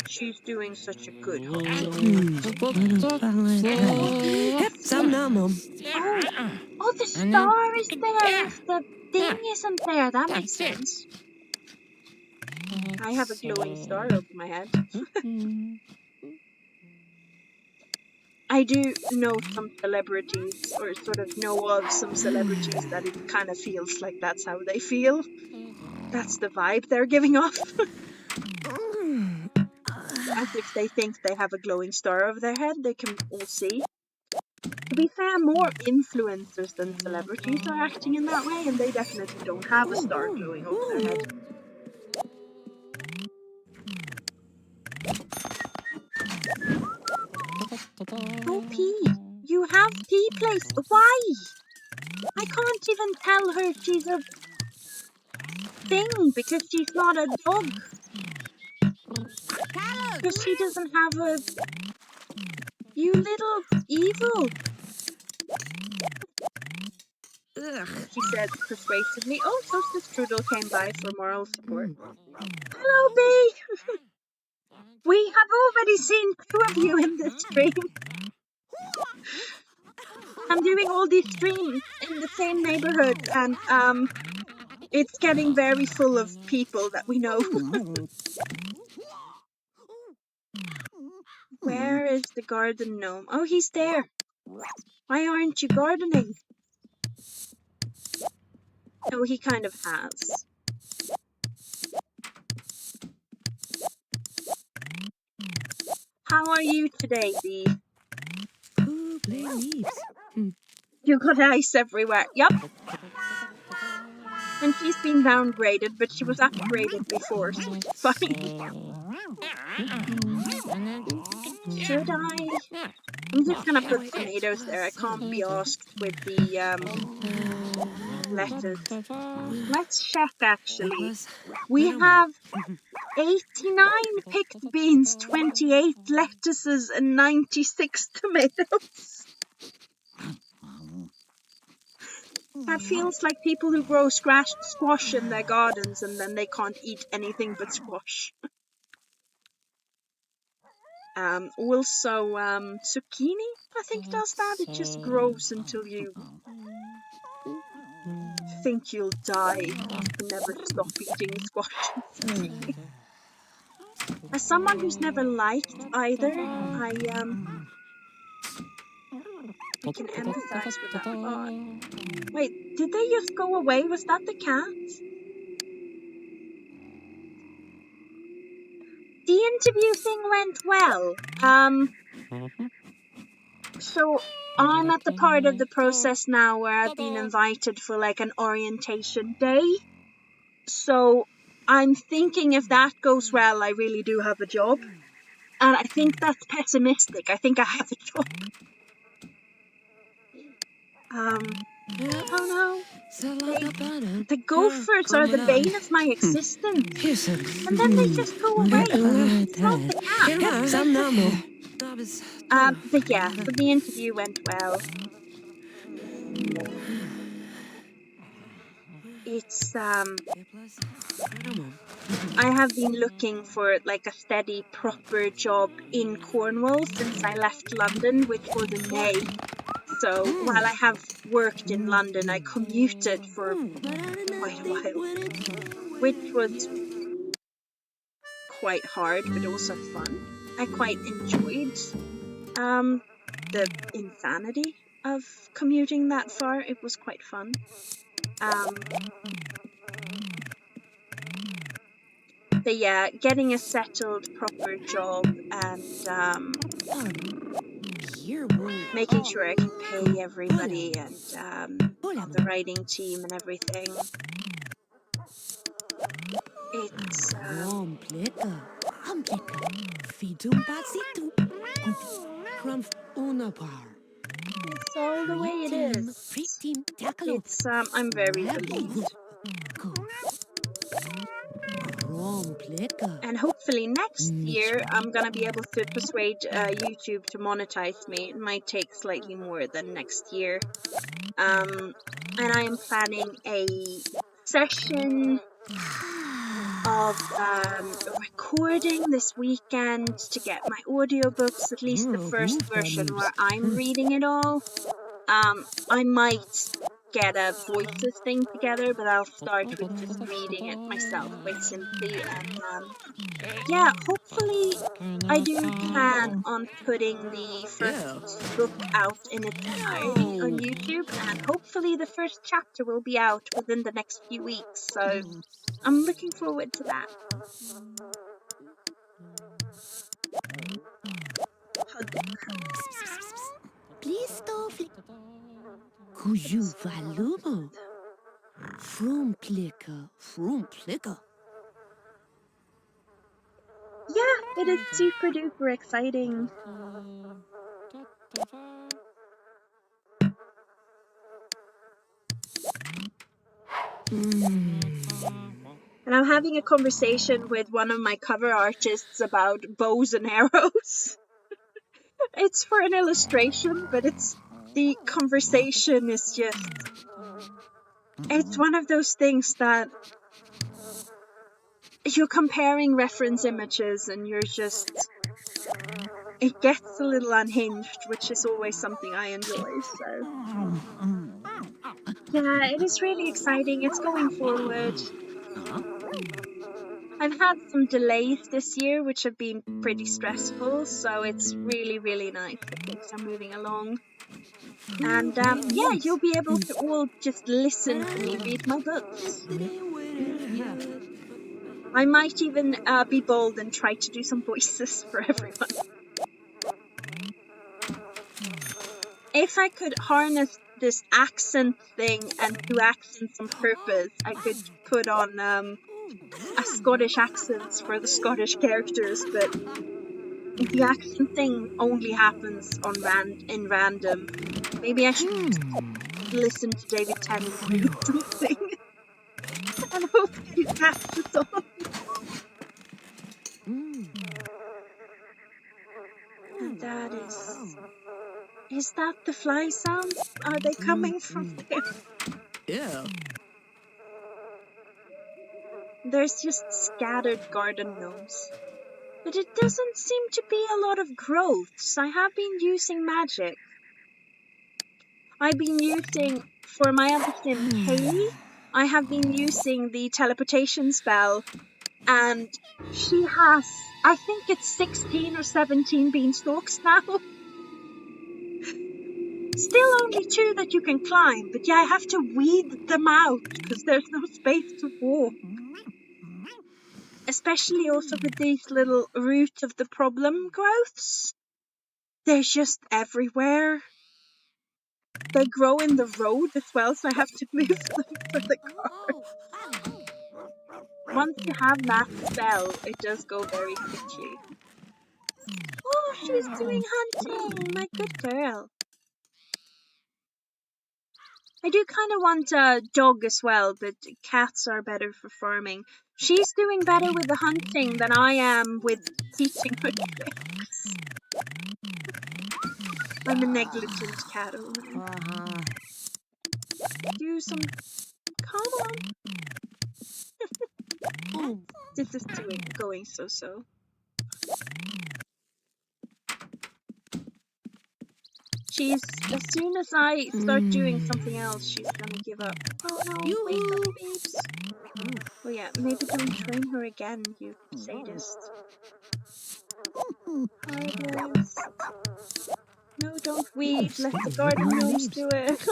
She's doing such a good job. Oh, the star is there if the thing isn't there. That makes sense. I have a glowing star over my head. I do know some celebrities, or sort of know of some celebrities that it kind of feels like that's how they feel. That's the vibe they're giving off. As if they think they have a glowing star over their head they can all see. To be fair, more influencers than celebrities are acting in that way, and they definitely don't have a star glowing over their head. Oh, P! You have P place. Why? I can't even tell her she's a thing because she's not a dog. Because she doesn't have a... You little evil. She said persuasively. Oh, Toaster Strudel came by for moral support. Hello, B! We have already seen 2 of you in this stream. I'm doing all these streams in the same neighborhood, and it's getting very full of people that we know. Where is the garden gnome? Oh, he's there. Why aren't you gardening? Oh, he kind of has. How are you today, Bee? play leaves. You got ice everywhere. Yup. And she's been downgraded, but she was upgraded before, so it's fine. Should I? I'm just gonna put tomatoes there. I can't be asked with the lettuce. Let's check actually. We have 89 picked beans, 28 lettuces, and 96 tomatoes. That feels like people who grow squash in their gardens and then they can't eat anything but squash. Also, zucchini, I think does that. It just grows until you think you'll die. You can never stop eating squash and zucchini. As someone who's never liked either, I can empathize with that thought. Wait, did they just go away? Was that the cat? The interview thing went well. So I'm at the part of the process now where I've been invited for like an orientation day. So I'm thinking if that goes well, I really do have a job. And I think that's pessimistic. I think I have a job. Oh no. The gophers are the bane of my existence. And then they just go away. It's not the cat. But yeah, so the interview went well. It's I have been looking for like a steady, proper job in Cornwall since I left London, which was in May. So while I have worked in London, I commuted for quite a while, which was quite hard, but also fun. I quite enjoyed the insanity of commuting that far. It was quite fun. But yeah, getting a settled, proper job and making sure I can pay everybody and on the writing team and everything. It's it's all the way it is. It's I'm very relieved. And hopefully next year I'm gonna be able to persuade YouTube to monetize me. It might take slightly more than next year. And I am planning a session of recording this weekend to get my audiobooks, at least the first version where I'm reading it all. I might get a voices thing together, but I'll start with just reading it myself quite simply. And yeah, hopefully I do plan on putting the first book out in its entirety on YouTube, and hopefully the first chapter will be out within the next few weeks. So I'm looking forward to that. Please stop. Kuju valumo. Frumplicker. Yeah, it is super duper exciting. And I'm having a conversation with one of my cover artists about bows and arrows. It's for an illustration, but the conversation is just, it's one of those things that you're comparing reference images and you're just, it gets a little unhinged, which is always something I enjoy. So yeah, it is really exciting. It's going forward. I've had some delays this year, which have been pretty stressful, so it's really, really nice that things are moving along. And yeah, you'll be able to all just listen to me read my books. I might even be bold and try to do some voices for everyone. If I could harness this accent thing and do accents on purpose, I could put on a Scottish accents for the Scottish characters, but the accent thing only happens on in random. Maybe I should listen to David Tennant do something and hope he passes on. And that is that the fly sounds? Are they coming from there? Yeah. There's just scattered garden gnomes. But it doesn't seem to be a lot of growths. I have been using magic. I've been using, for my other sim, Kaylee, I have been using the teleportation spell, and she has, I think it's 16 or 17 beanstalks now. Still only 2 that you can climb, but yeah, I have to weed them out because there's no space to walk. Especially also with these little root of the problem growths. They're just everywhere. They grow in the road as well, so I have to move them for the car. Once you have that spell, it does go very quickly. Oh, she's doing hunting! My good girl. I do kind of want a dog as well, but cats are better for farming. She's doing better with the hunting than I am with teaching her tricks. I'm a negligent cat owner. Do some... Come on. This is going so-so. She's, as soon as I start doing something else, she's gonna give up. Oh no, wake up, babes. Oh yeah, maybe don't train her again, you sadist. Hardest. No, don't weed. Let the garden gnomes do it.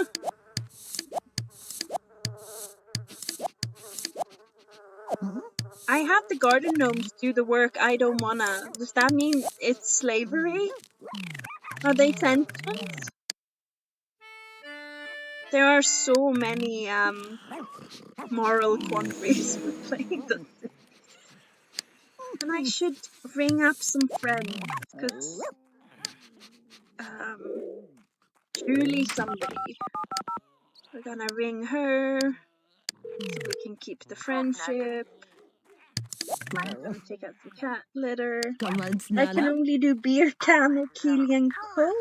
I have the garden gnomes do the work I don't wanna. Does that mean it's slavery? Are they sentient? There are so many moral quandaries with playing the Sims. And I should ring up some friends, because Julie somebody. We're gonna ring her so we can keep the friendship. I'm gonna take out some cat litter. I can only do beer can or Keely & Co.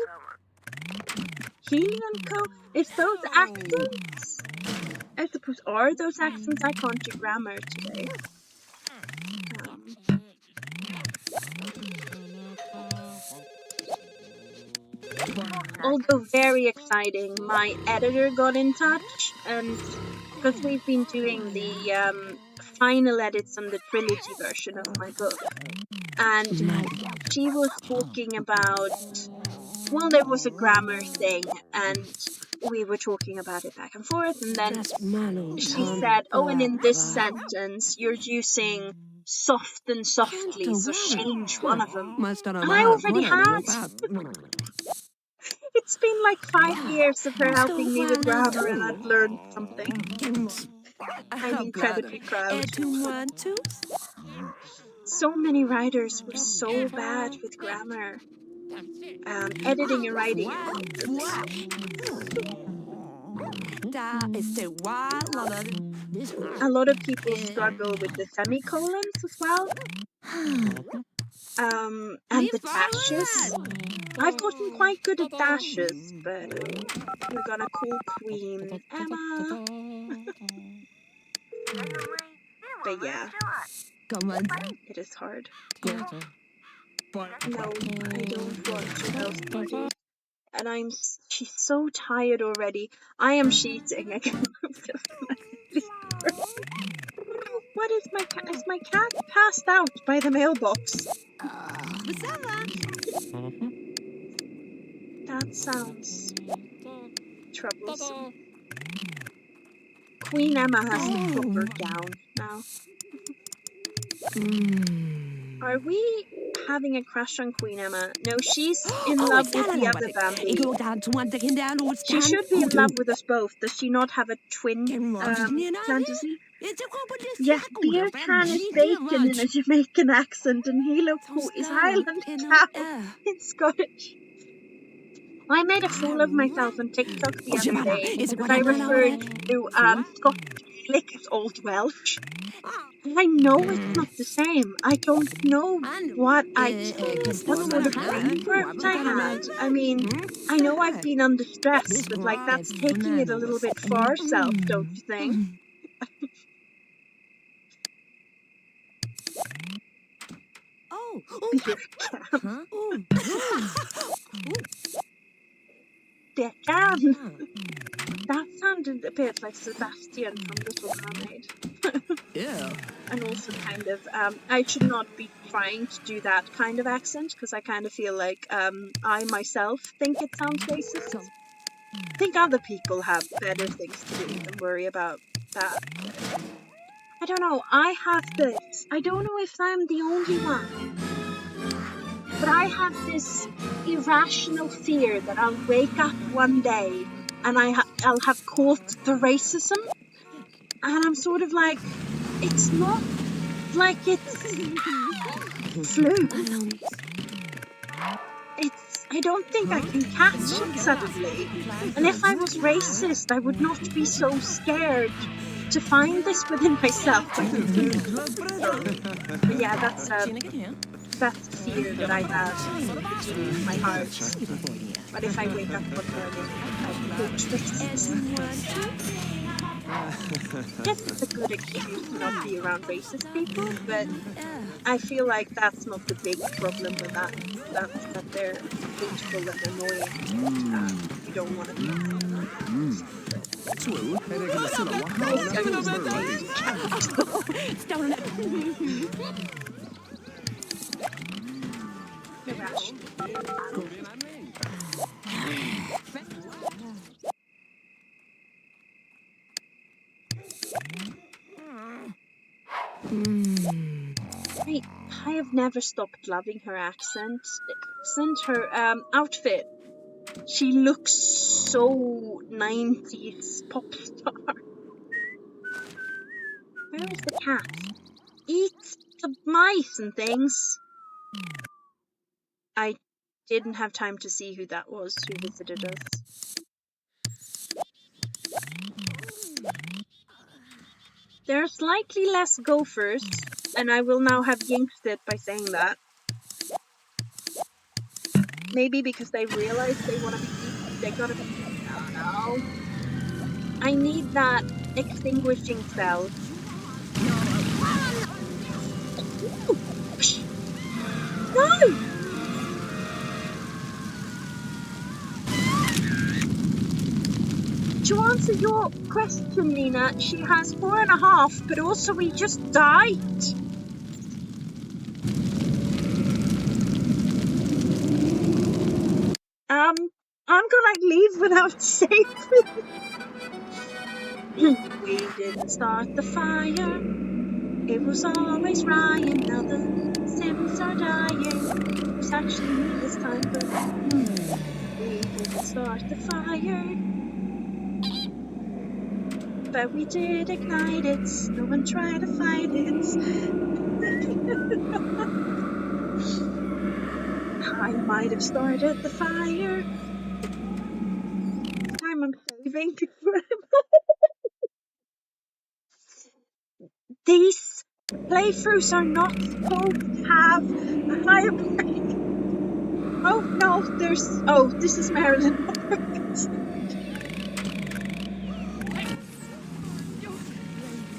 Keely & Co. If those accents, I suppose, are those accents? I can't do grammar today. Although very exciting, my editor got in touch, and because we've been doing the final edits on the trilogy version of my book, and she was talking about, well, there was a grammar thing, and we were talking about it back and forth, and then she said, oh, and in this sentence, you're using soft and softly, so change one of them. And I already had. It's been like 5 years of her helping me with grammar, and I've learned something. I'm incredibly proud. So many writers were so bad with grammar. Editing and writing a lot of people struggle with the semicolons as well. And the dashes. I've gotten quite good at dashes, but we're gonna call Queen Emma. But yeah, it is hard. No, I don't want to house party. And she's so tired already. I am cheating. I can What is my cat? Is my cat passed out by the mailbox? That sounds troublesome. Queen Emma has to proper gown now. Are we having a crush on Queen Emma. No, she's in love with the other Bambi. She should be in love with us both. Does she not have a twin fantasy? Yes, beer can is bacon in a Jamaican accent, and Hilo Poo is Highland cow in Scottish. I made a fool of myself on TikTok the other day because I referred to Scottish Gaelic as Old Welsh. And I know it's not the same. I don't know what sort of brain quirks I had. I mean, I know I've been under stress, but like that's taking it a little bit far south, don't you think? Beer can. Beer can. That sounded a bit like Sebastian from Little Mermaid. Yeah. And also kind of, I should not be trying to do that kind of accent, because I kind of feel like I myself think it sounds racist. I think other people have better things to do than worry about that. I don't know, I have this, I don't know if I'm the only one, but I have this irrational fear that I'll wake up one day and I'll have caught the racism, and I'm sort of like, it's not like it's flu. I don't think I can catch it suddenly. And if I was racist, I would not be so scared to find this within myself. But yeah, that's a fear that I have in my heart. But if I wake up one morning, I'll coach racism. Guess it's a good excuse to not be around racist people, but I feel like that's not the big problem with that. That's that they're hateful and annoying. You don't want to be around them. I have never stopped loving her accent. Her outfit. She looks so 90s pop star. Where is the cat? Eats the mice and things. I didn't have time to see who that was who visited us. There are slightly less gophers, and I will now have jinxed it by saying that. Maybe because they realize they want to be eaten, they gotta be eaten. I don't know. I need that extinguishing spell. No! To answer your question, Nina, she has 4.5, but also we just died. I'm gonna leave without saving. We didn't start the fire. It was always Ryan. Now the Sims are dying. It was actually me this time, but we didn't start the fire. But we did ignite it. No one tried to fight it. I might have started the fire. Time I'm saving. These playthroughs are not supposed to have a fireplace. Oh no, this is Marilyn.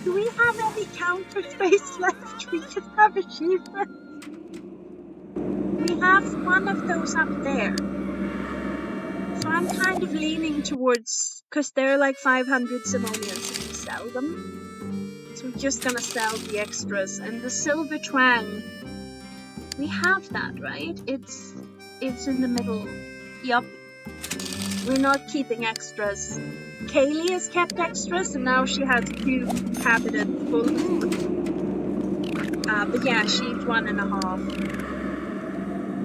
Do we have any counter space left? We just have achievements. We have one of those up there. So I'm kind of leaning towards, because they're like 500 simoleons if we sell them. So we're just gonna sell the extras. And the silver twang, we have that, right? It's in the middle. Yup. We're not keeping extras. Kaylee has kept extras, and now she has 2 cabinets full of. But yeah, she's 1.5.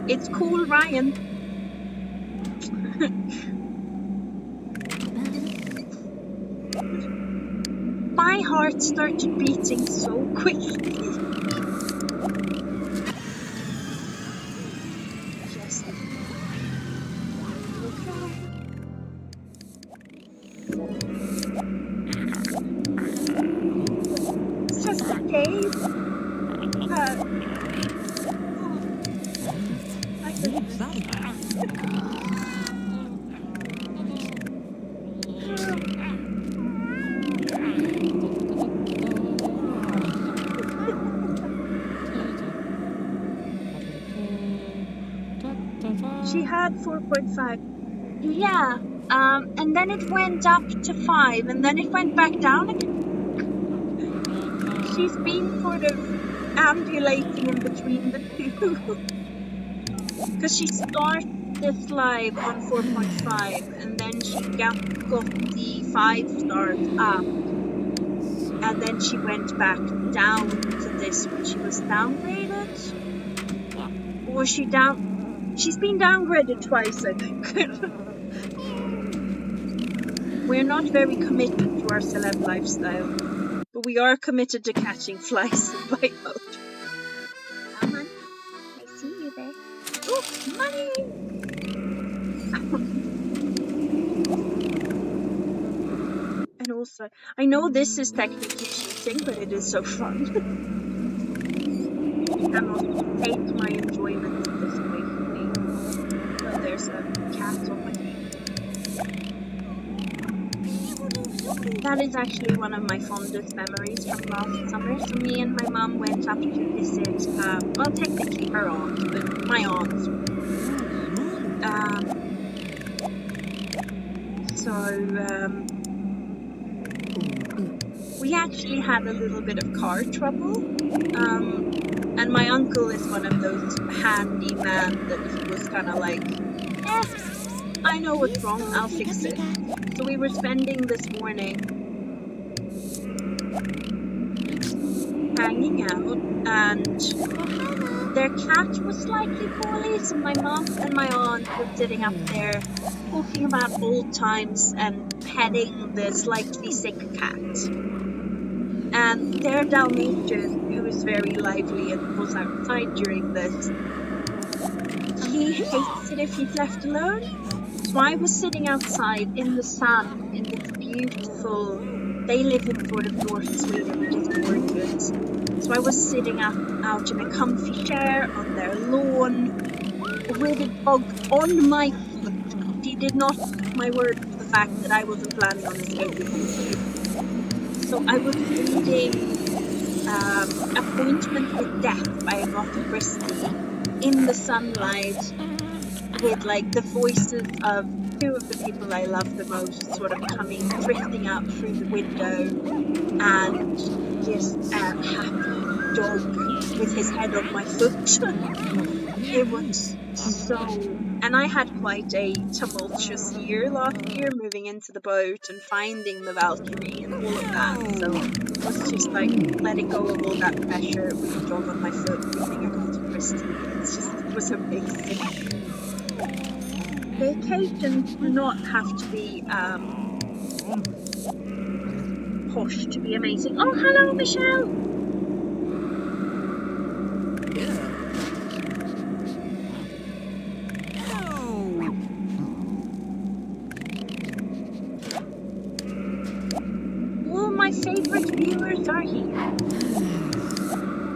It's cool, Ryan. My heart started beating so quickly. Yes. It's just a cave. I She had 4.5. Yeah. And then it went up to 5, and then it went back down again. She's been sort of ambulating in between the two. Because she started this live on 4.5, and then she got the 5 stars up. And then she went back down to this when she was downgraded. Or she She's been downgraded twice, I think. We're not very committed to our celeb lifestyle, but we are committed to catching flies in bite mode. Come on, I see you there. Oh, money! And also, I know this is technically cheating, but it is so fun. You cannot take my enjoyment of this away from me. Well, there's a cat on my knee. That is actually one of my fondest memories from last summer. So me and my mum went up to visit, well, technically her aunt, but my aunt. We actually had a little bit of car trouble. And my uncle is one of those handyman that he was kind of like, I know what's wrong, I'll fix it. So we were spending this morning hanging out, and their cat was slightly poorly, so my mom and my aunt were sitting up there talking about old times and petting the slightly sick cat. And their Dalmatian, who is very lively and was outside during this, he hates it if he's left alone. So I was sitting outside in the sun in this beautiful, they live in sort of North Sweden, which is gorgeous. So I was sitting out in a comfy chair on their lawn with a dog on my foot. He did not take my word for the fact that I wasn't planning on escaping him. So I was reading Appointment with Death by Agatha Christie in the sunlight with like the voices of two of the people I love the most sort of coming, drifting out through the window, and just a happy dog with his head on my foot. It was so... And I had quite a tumultuous year last year, moving into the boat and finding the Valkyrie and all of that. So it was just like letting go of all that pressure with the dog on my foot, reading Agatha Christie. It was amazing. Vacations do not have to be posh to be amazing. Oh, hello, Michelle! All my favorite viewers are here.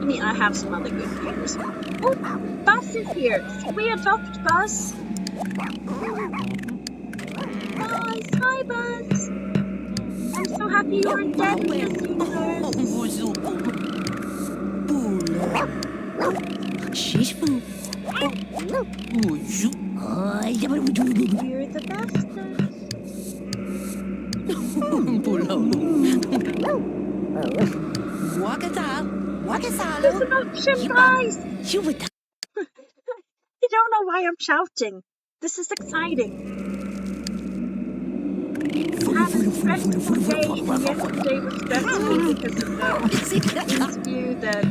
I mean, I have some other good viewers. Oh, Buzz is here. Should we adopt Buzz? Buzz, hi Buzz. I'm so happy you aren't dead in this universe. You're the bestest. There's an option, guys. I don't know why I'm shouting. This is exciting. I had a stressful day, and yesterday was stressful because of the interview that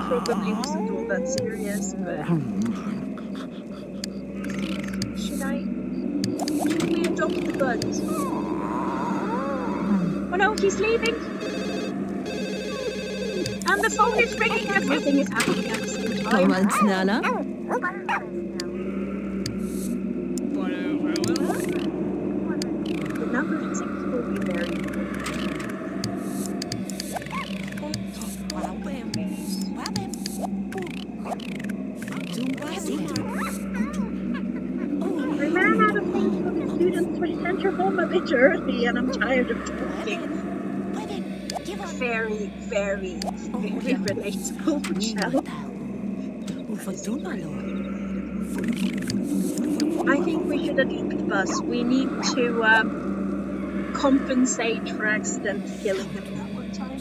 probably wasn't all that serious, but should we adopt the buds? Oh no, he's leaving! And the phone is ringing, everything is happening at the same time. Kom aan, sneller. The number 6 will be very important. I ran out of things for the students, so I sent her home a bit early, and I'm tired of talking. Very, very, very relatable, Michelle. I think we should adopt Buzz. We need to compensate for accidentally killing him that one time.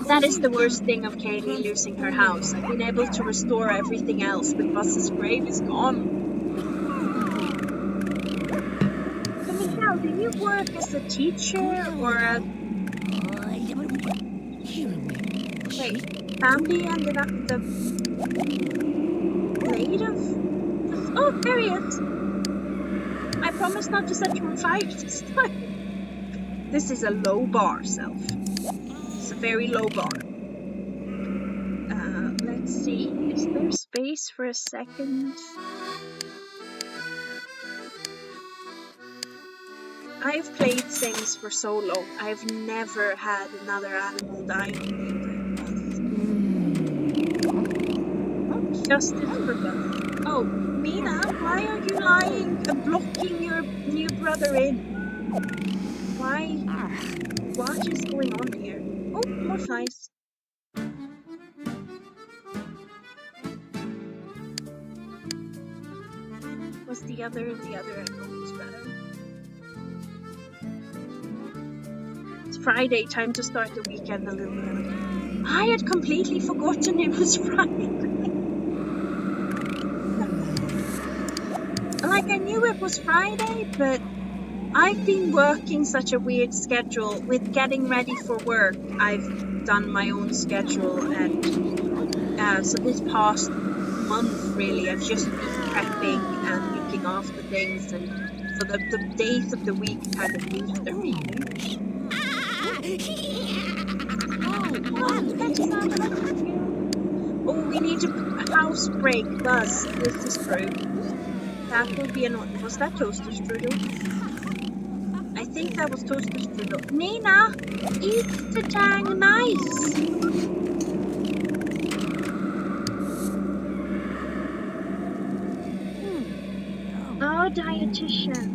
That is the worst thing of Kaylee losing her house. I've been able to restore everything else, but Buzz's grave is gone. So Michelle, do you work as a teacher or a... Wait, Bambi ended up the blade of... Oh, there he is! I promise not to set you on fire this time. This is a low bar, Self. It's a very low bar. Let's see. Is there space for a second? I've played Sims for so long. I've never had another animal die on me. Justice for both. Oh, Mina, why are you lying and blocking your new brother in? Why? What is going on here? Oh, more flies. Was the other angle was better? It's Friday, time to start the weekend a little early. I had completely forgotten it was Friday. Like, I knew it was Friday, but I've been working such a weird schedule. With getting ready for work, I've done my own schedule, and so this past month, really, I've just been prepping and looking after things, and so the days of the week kind of moved their meaning. Oh, we need a house break, Buzz. This is true. That would be annoying. Was that toaster strudel? I think that was toaster strudel. Nina, eat the dang mice! Oh, dietitian.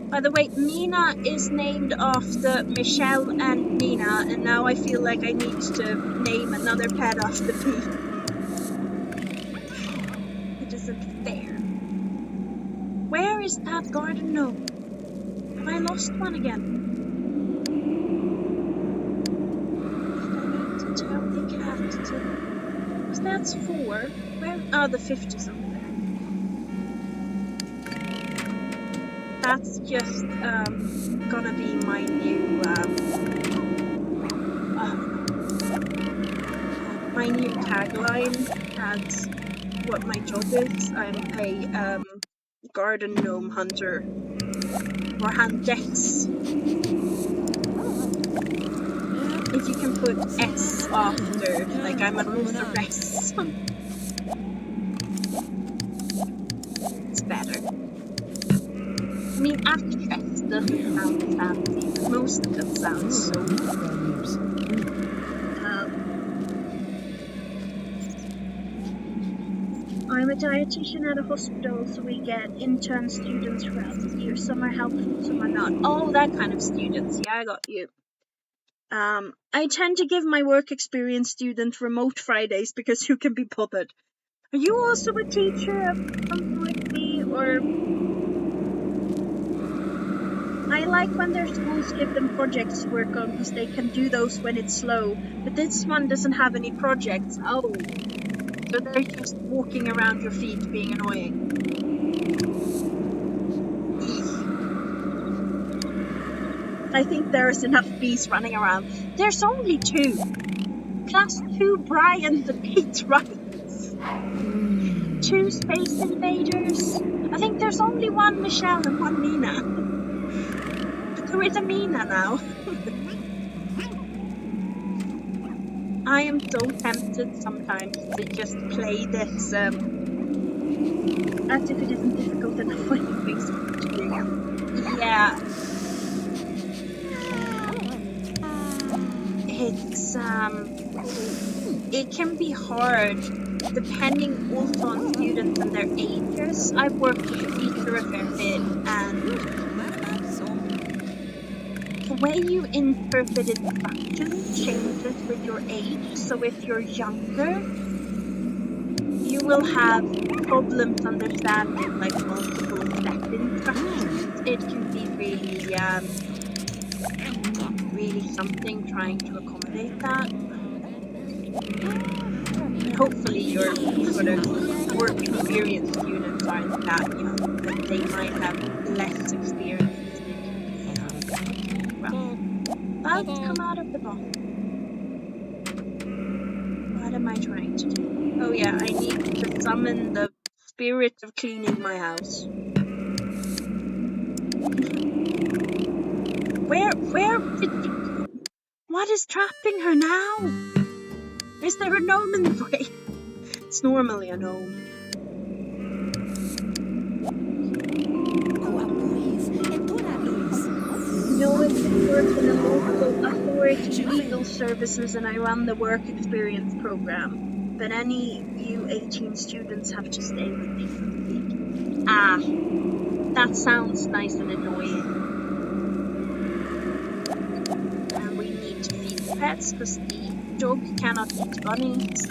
By the way, Nina is named after Michelle and Nina, and now I feel like I need to name another pet after me. Fair. Where is that garden gnome? Have I lost one again? I need to tell the cat to... Because that's 4. Where? Oh, the 5th is over there. That's just gonna be my new tagline as what my job is. I'm a garden gnome hunter, or huntress. If you can put S after, like I'm a huntress. It's better. I mean, actress doesn't sound fancy, but most of them sound so I'm a dietitian at a hospital, so we get intern students throughout the year. Some are helpful, some are not. Oh, that kind of students. Yeah, I got you. I tend to give my work experience students remote Fridays because who can be bothered? Are you also a teacher of something like me, or... I like when their schools give them projects to work on because they can do those when it's slow, but this one doesn't have any projects. Oh. So they're just walking around your feet being annoying. I think there's enough bees running around. There's only 2. Plus 2 Brians and 8 Rights. 2 Space Invaders. I think there's only 1 Michelle and 1 Mina. But there is a Mina now. I am so tempted sometimes to just play this as if it isn't difficult enough when you basically do. Yeah. It's it can be hard depending also on students and their ages. I've worked with a teacher a fair bit, and the way you interpret instructions changes with your age. So if you're younger, you will have problems understanding like multiple step instructions. It can be really something trying to accommodate that. Hopefully your sort of work experience students aren't that young, but they might have less experience. Bugs come out of the bottle. What am I trying to do? Oh yeah, I need to summon the spirit of cleaning my house. Where did you... What is trapping her now? Is there a gnome in the way? It's normally a gnome. No, I work in a local authority legal services and I run the work experience program. But any U18 students have to stay with me for the week. Ah, that sounds nice and annoying. And we need to feed the pets because the dog cannot eat bunnies.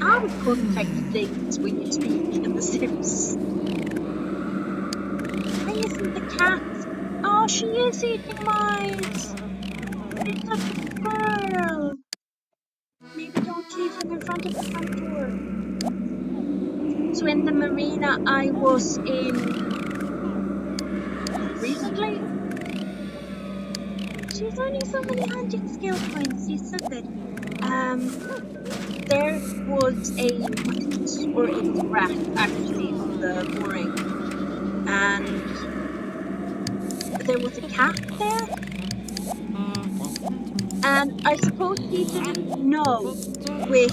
Out of context things when you speak in The Sims. Why isn't the cat? Oh, she is eating mice! It's such a girl! Maybe don't leave him in front of the front door. So in the marina I was in recently, she's earning so many hunting skill points, she's so good. There was a mouse, or a rat actually, on the mooring. And there was a cat there, and I suppose he didn't know which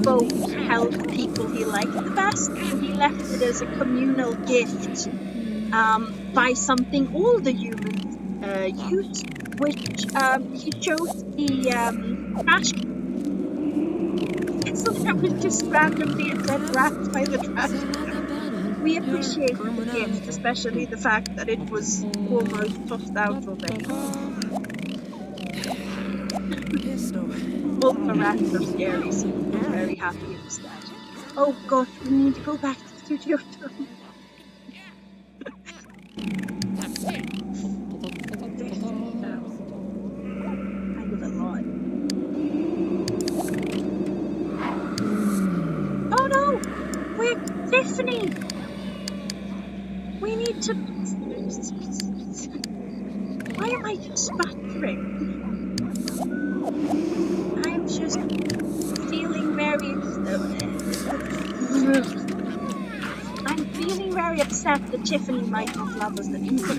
boat held people he liked the best, so he left it as a communal gift by something all the humans used, which he chose the trash can. So there was just randomly a dead rat by the trash can. We appreciated the gift, especially the fact that it was almost tossed out already. Both the rats are scary, so we're very happy instead. Oh god, we need to go back to Studio Time. I did a lot. Oh no! Quick, Tiffany! We need to... Why am I just sputtering? I'm just feeling very... I'm feeling very upset that Tiffany might not love us anymore.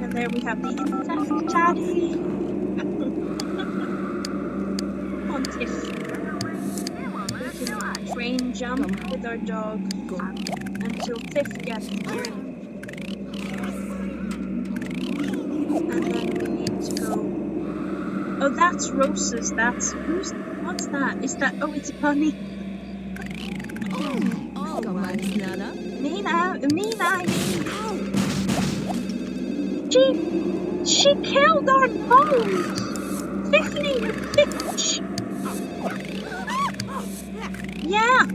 And there we have the incest chatty. On Tiff. We can train jump with our dog until Tiff gets here. And then we need to go... Oh, that's Rose's. That's... What's that? Is that... Oh, it's a bunny. Mina! She killed our nose! Tiffany, you bitch! Yeah!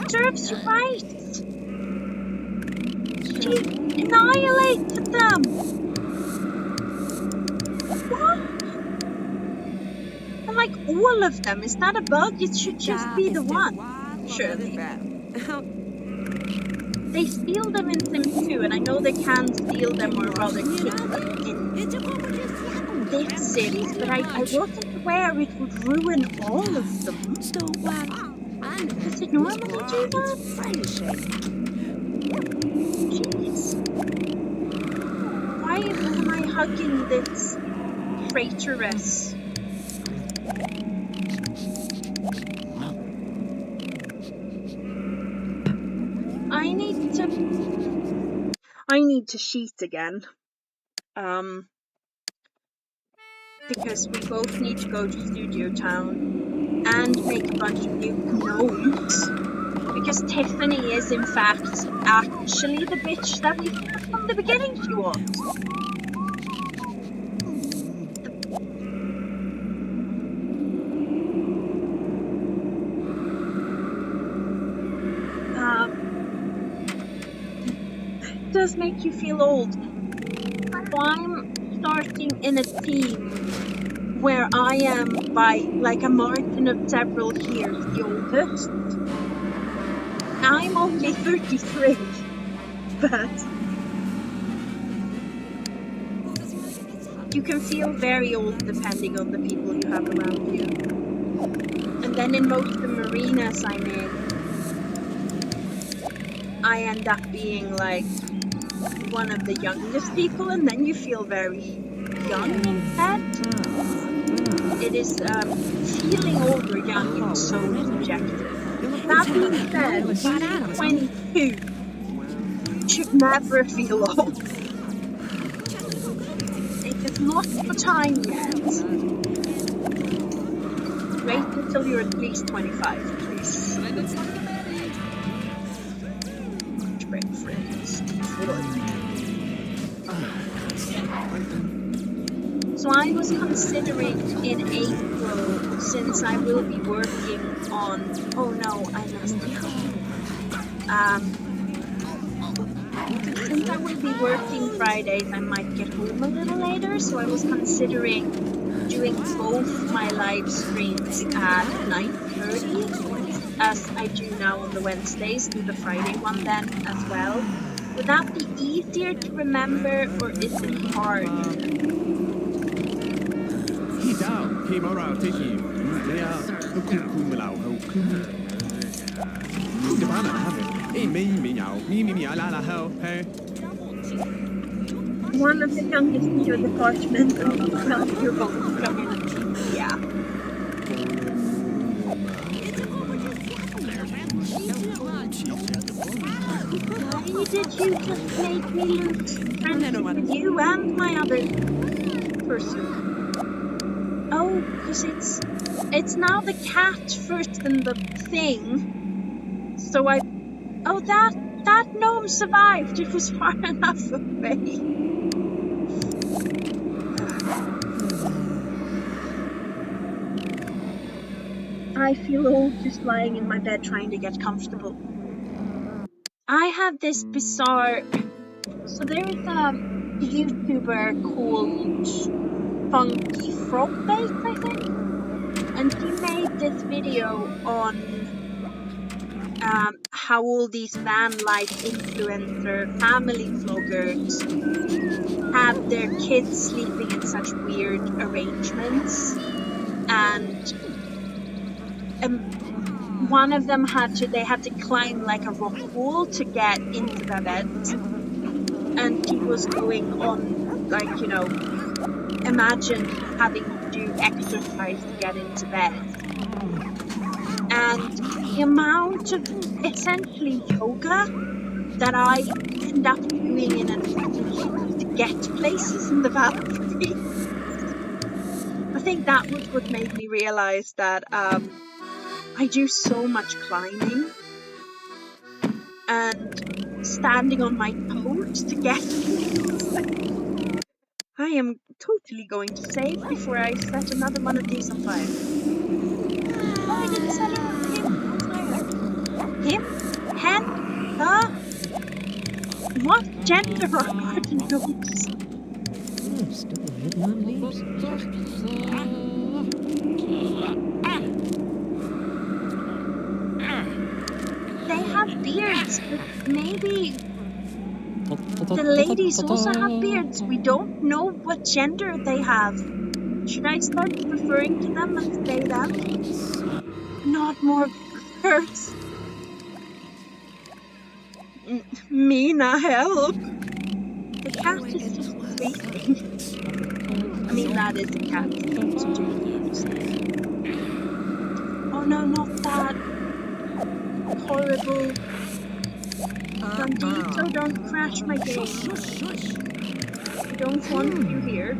Serves you right! She annihilated them! What? And like all of them, is that a bug? It should just be the one, surely. They steal them in Sims 2, and I know they can steal them or rather kick them in this series, but I wasn't aware it would ruin all of them. Does it normally do that? Jeez. Why am I hugging this traitoress? I need to cheat again. Because we both need to go to Studio Town and make a bunch of new gnomes. Because Tiffany is in fact actually the bitch that we thought from the beginning she was. It does make you feel old. So I'm starting in a team where I am by like a margin of several years the oldest. I'm only 33, but you can feel very old depending on the people you have around you. And then in most of the marinas I'm in, I end up being like one of the youngest people, and then you feel very young instead. It is feeling old or young is so subjective. That being said, being 22 should never feel old. It is not the time yet. Wait until you're at least 25, please. So I was considering in April, since I will be working on... Oh no, I messed it up. Since I will be working Fridays, I might get home a little later, so I was considering doing both my live streams at 9:30, as I do now on the Wednesdays, do the Friday one then as well. Would that be easier to remember, or is it hard? One of the youngest in your department, and you're both community. Yeah. Why did you just make me lose friendship with you and my other person? Oh, because it's now the cat first and the thing. So oh, that gnome survived. It was far enough away. I feel old just lying in my bed trying to get comfortable. I had this bizarre... So there is a YouTuber called Funky Frog Bait, I think, and he made this video on how all these van life influencer family vloggers have their kids sleeping in such weird arrangements, and one of them had to climb like a rock wall to get into their bed, and he was going on like, you know, imagine having to do exercise to get into bed. And the amount of essentially yoga that I end up doing in an effort to get places in the Valkyrie. I think that was what made me realize that I do so much climbing and standing on my toes to get places. I am totally going to save before I set another one of these on fire. Oh, I didn't set him. Hen? Huh? What gender are garden gnomes? They have beards, but maybe the ladies also have beards. We don't know what gender they have. Should I start referring to them as they, them? Not more beards. Mina, help! The cat is just sleeping. I mean, that is a cat. It's oh no, not that horrible. Bandito, don't crash my game. I don't want you here.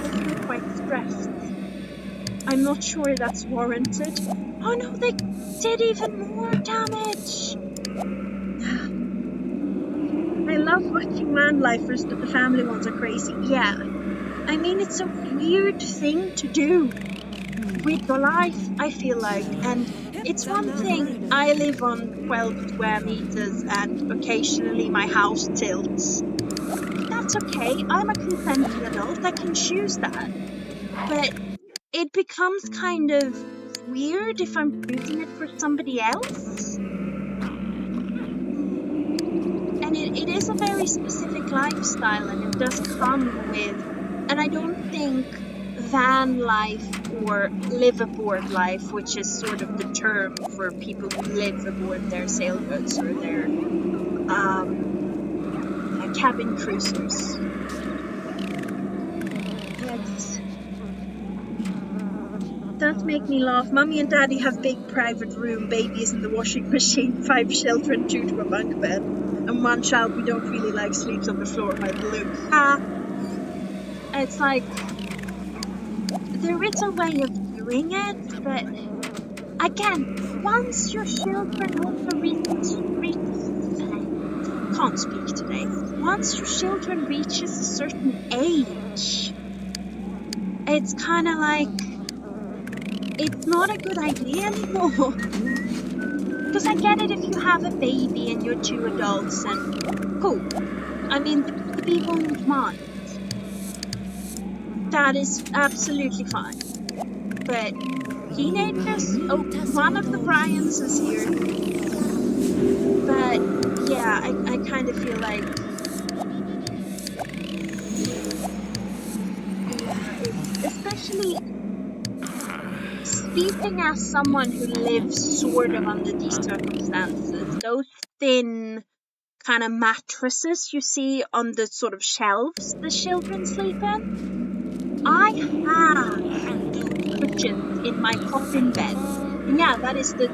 I feel quite stressed. I'm not sure that's warranted. Oh no, they did even more damage! I love watching man lifers, but the family ones are crazy. Yeah. I mean, it's a weird thing to do with the life, I feel like. And it's one thing, I live on 12 square meters and occasionally my house tilts. That's okay, I'm a consenting adult, I can choose that. But it becomes kind of weird if I'm choosing it for somebody else. And it is a very specific lifestyle, and it does come with, and I don't think van life or liveaboard life, which is sort of the term for people who live aboard their sailboats or their cabin cruisers. That make me laugh. Mommy and Daddy have big private room, babies in the washing machine, 5 children, 2 to a bunk bed, and 1 child we don't really like sleeps on the floor by the loo. It's like, there is a way of doing it, but again, once your children also can't speak today. Once your children reaches a certain age, it's kind of like, it's not a good idea anymore. Because I get it if you have a baby and you're 2 adults and cool. I mean, the baby won't mind. That is absolutely fine. But teenagers, oh, one of the Bryans is here. But yeah, I kind of feel like especially speaking as someone who lives sort of under these circumstances, those thin kind of mattresses you see on the sort of shelves the children sleep in, I have those cushions in my coffin bed. And yeah, that is the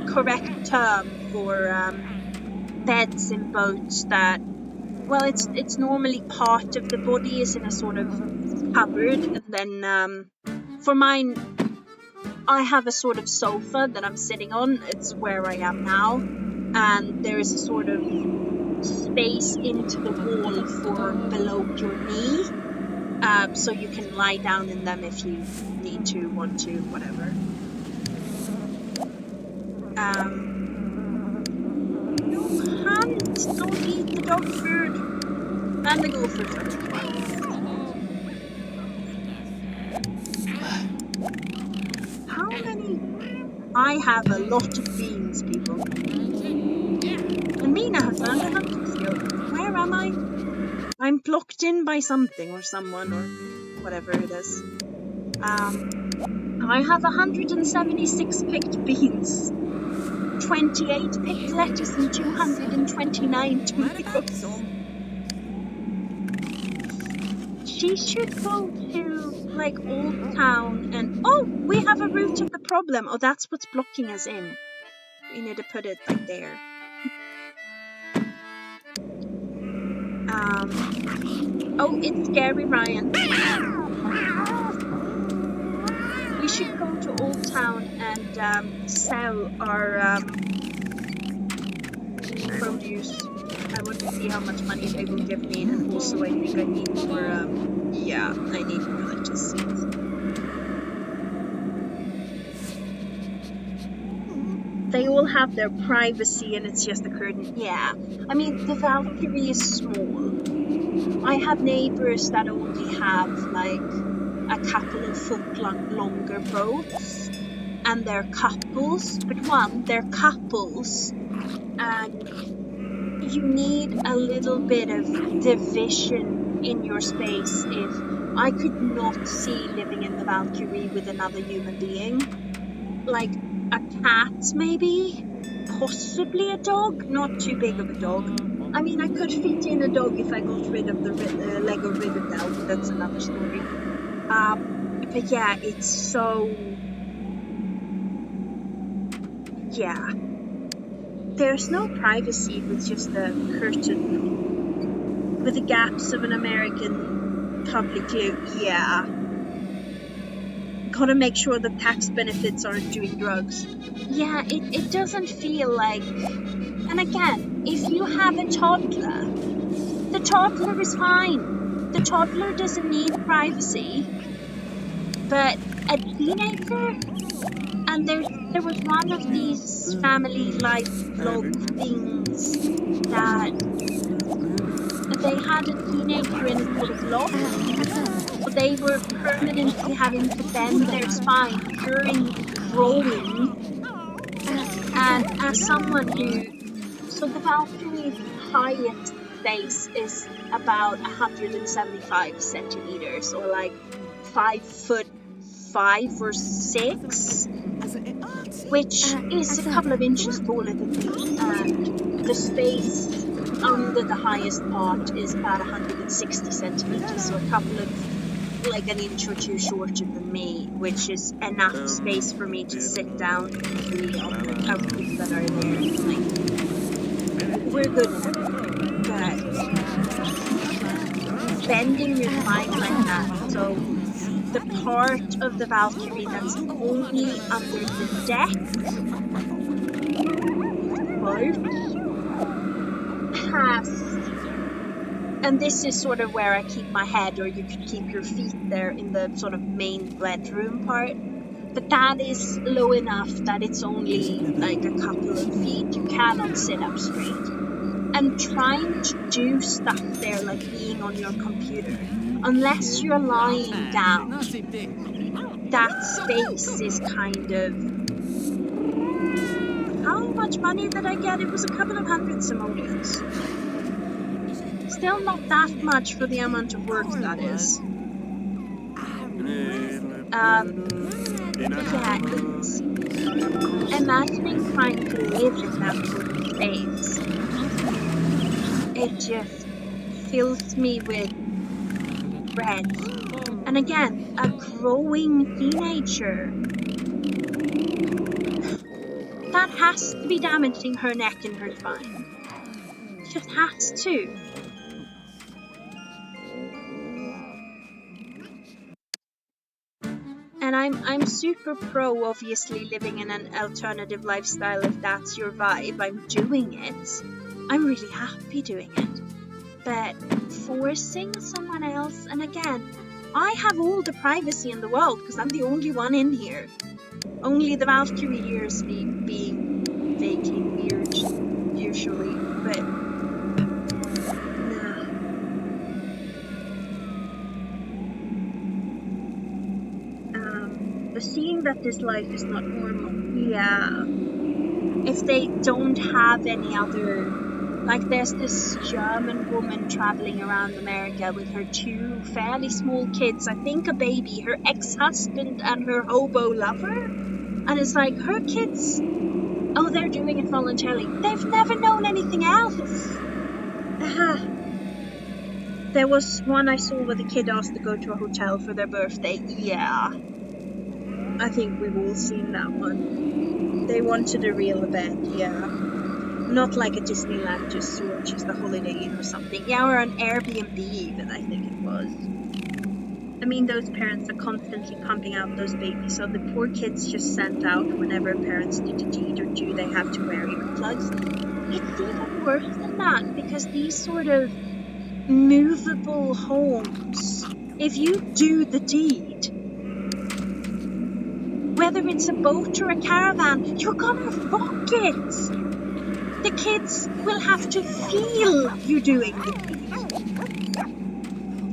correct term for beds in boats that, well, it's normally part of the body is in a sort of cupboard, and then for mine, I have a sort of sofa that I'm sitting on. It's where I am now, and there is a sort of space into the wall for below your knee, so you can lie down in them if you need to, want to, whatever. No hands, don't eat the dog food, and the gophers are fine. How many? I have a lot of beans, people. And Mina has learned a hunting skill. Where am I? I'm blocked in by something or someone or whatever it is. I have 176 picked beans, 28 picked lettuce, and 229 tomatoes. She should go to like Old Town and oh, we have a root of the problem. Oh, that's what's blocking us in. We need to put it like there. Oh, it's scary, Ryan. We should go to Old Town and sell our produce. I want to see how much money they will give me, and also I think I need more, yeah, I need more lettuce seeds. They all have their privacy and it's just a curtain. Yeah, I mean, the Valkyrie is small. I have neighbors that only have like a couple of foot longer boats, and they're couples, but they're couples, and you need a little bit of division in your space. If I could not see living in the Valkyrie with another human being, like a cat maybe, possibly a dog, not too big of a dog. I mean, I could fit in a dog if I got rid of the Lego Rivendell, but that's another story. But yeah, it's so... yeah. There's no privacy with just a curtain with the gaps of an American public loo. Yeah. Gotta make sure the tax benefits aren't doing drugs. Yeah, it doesn't feel like... And again, if you have a toddler, the toddler is fine. The toddler doesn't need privacy. But a teenager? And there was one of these family life vlog things that they had a teenager in a sort of loft. So they were permanently having to bend their spine during growing. And as someone who... So the Valkyrie's highest base is about 175 centimeters, or like 5'5" or 6, which is a couple of inches taller than me, and the space under the highest part is about 160 centimeters, so a couple of, like an inch or two shorter than me, which is enough space for me to sit down easily on the couches that are there. Like, we're good at it, but bending your spine like that, so the part of the Valkyrie that's only under the deck has, and this is sort of where I keep my head, or you could keep your feet there in the sort of main bedroom part, but that is low enough that it's only like a couple of feet. You cannot sit up straight. And trying to do stuff there, like being on your computer, unless you're lying down, that space is kind of... How much money did I get? It was a couple of hundred simoleons. Still not that much for the amount of work that is. Yeah, it's... Imagining trying to live in that sort of space, it just fills me with dread. And again, a growing teenager. That has to be damaging her neck and her spine. It just has to. And I'm super pro, obviously, living in an alternative lifestyle. If that's your vibe, I'm doing it. I'm really happy doing it. But forcing someone else, and again, I have all the privacy in the world because I'm the only one in here. Only the Valkyrie hears me being vaguely weird, usually, but nah. But seeing that this life is not normal, yeah. If they don't have any other... Like, there's this German woman traveling around America with her 2 fairly small kids, I think a baby, her ex-husband and her hobo lover. And it's like, her kids, oh, they're doing it voluntarily. They've never known anything else. There was one I saw where the kid asked to go to a hotel for their birthday. Yeah. I think we've all seen that one. They wanted a real event, yeah. Not like a Disneyland just a Holiday Inn or something. Yeah, or an Airbnb even, I think it was. I mean, those parents are constantly pumping out those babies, so the poor kids just sent out whenever parents need a deed or do they have to wear earplugs. It's even worse than that, because these sort of movable homes, if you do the deed, whether it's a boat or a caravan, you're gonna rock it. The kids will have to feel you doing the deed.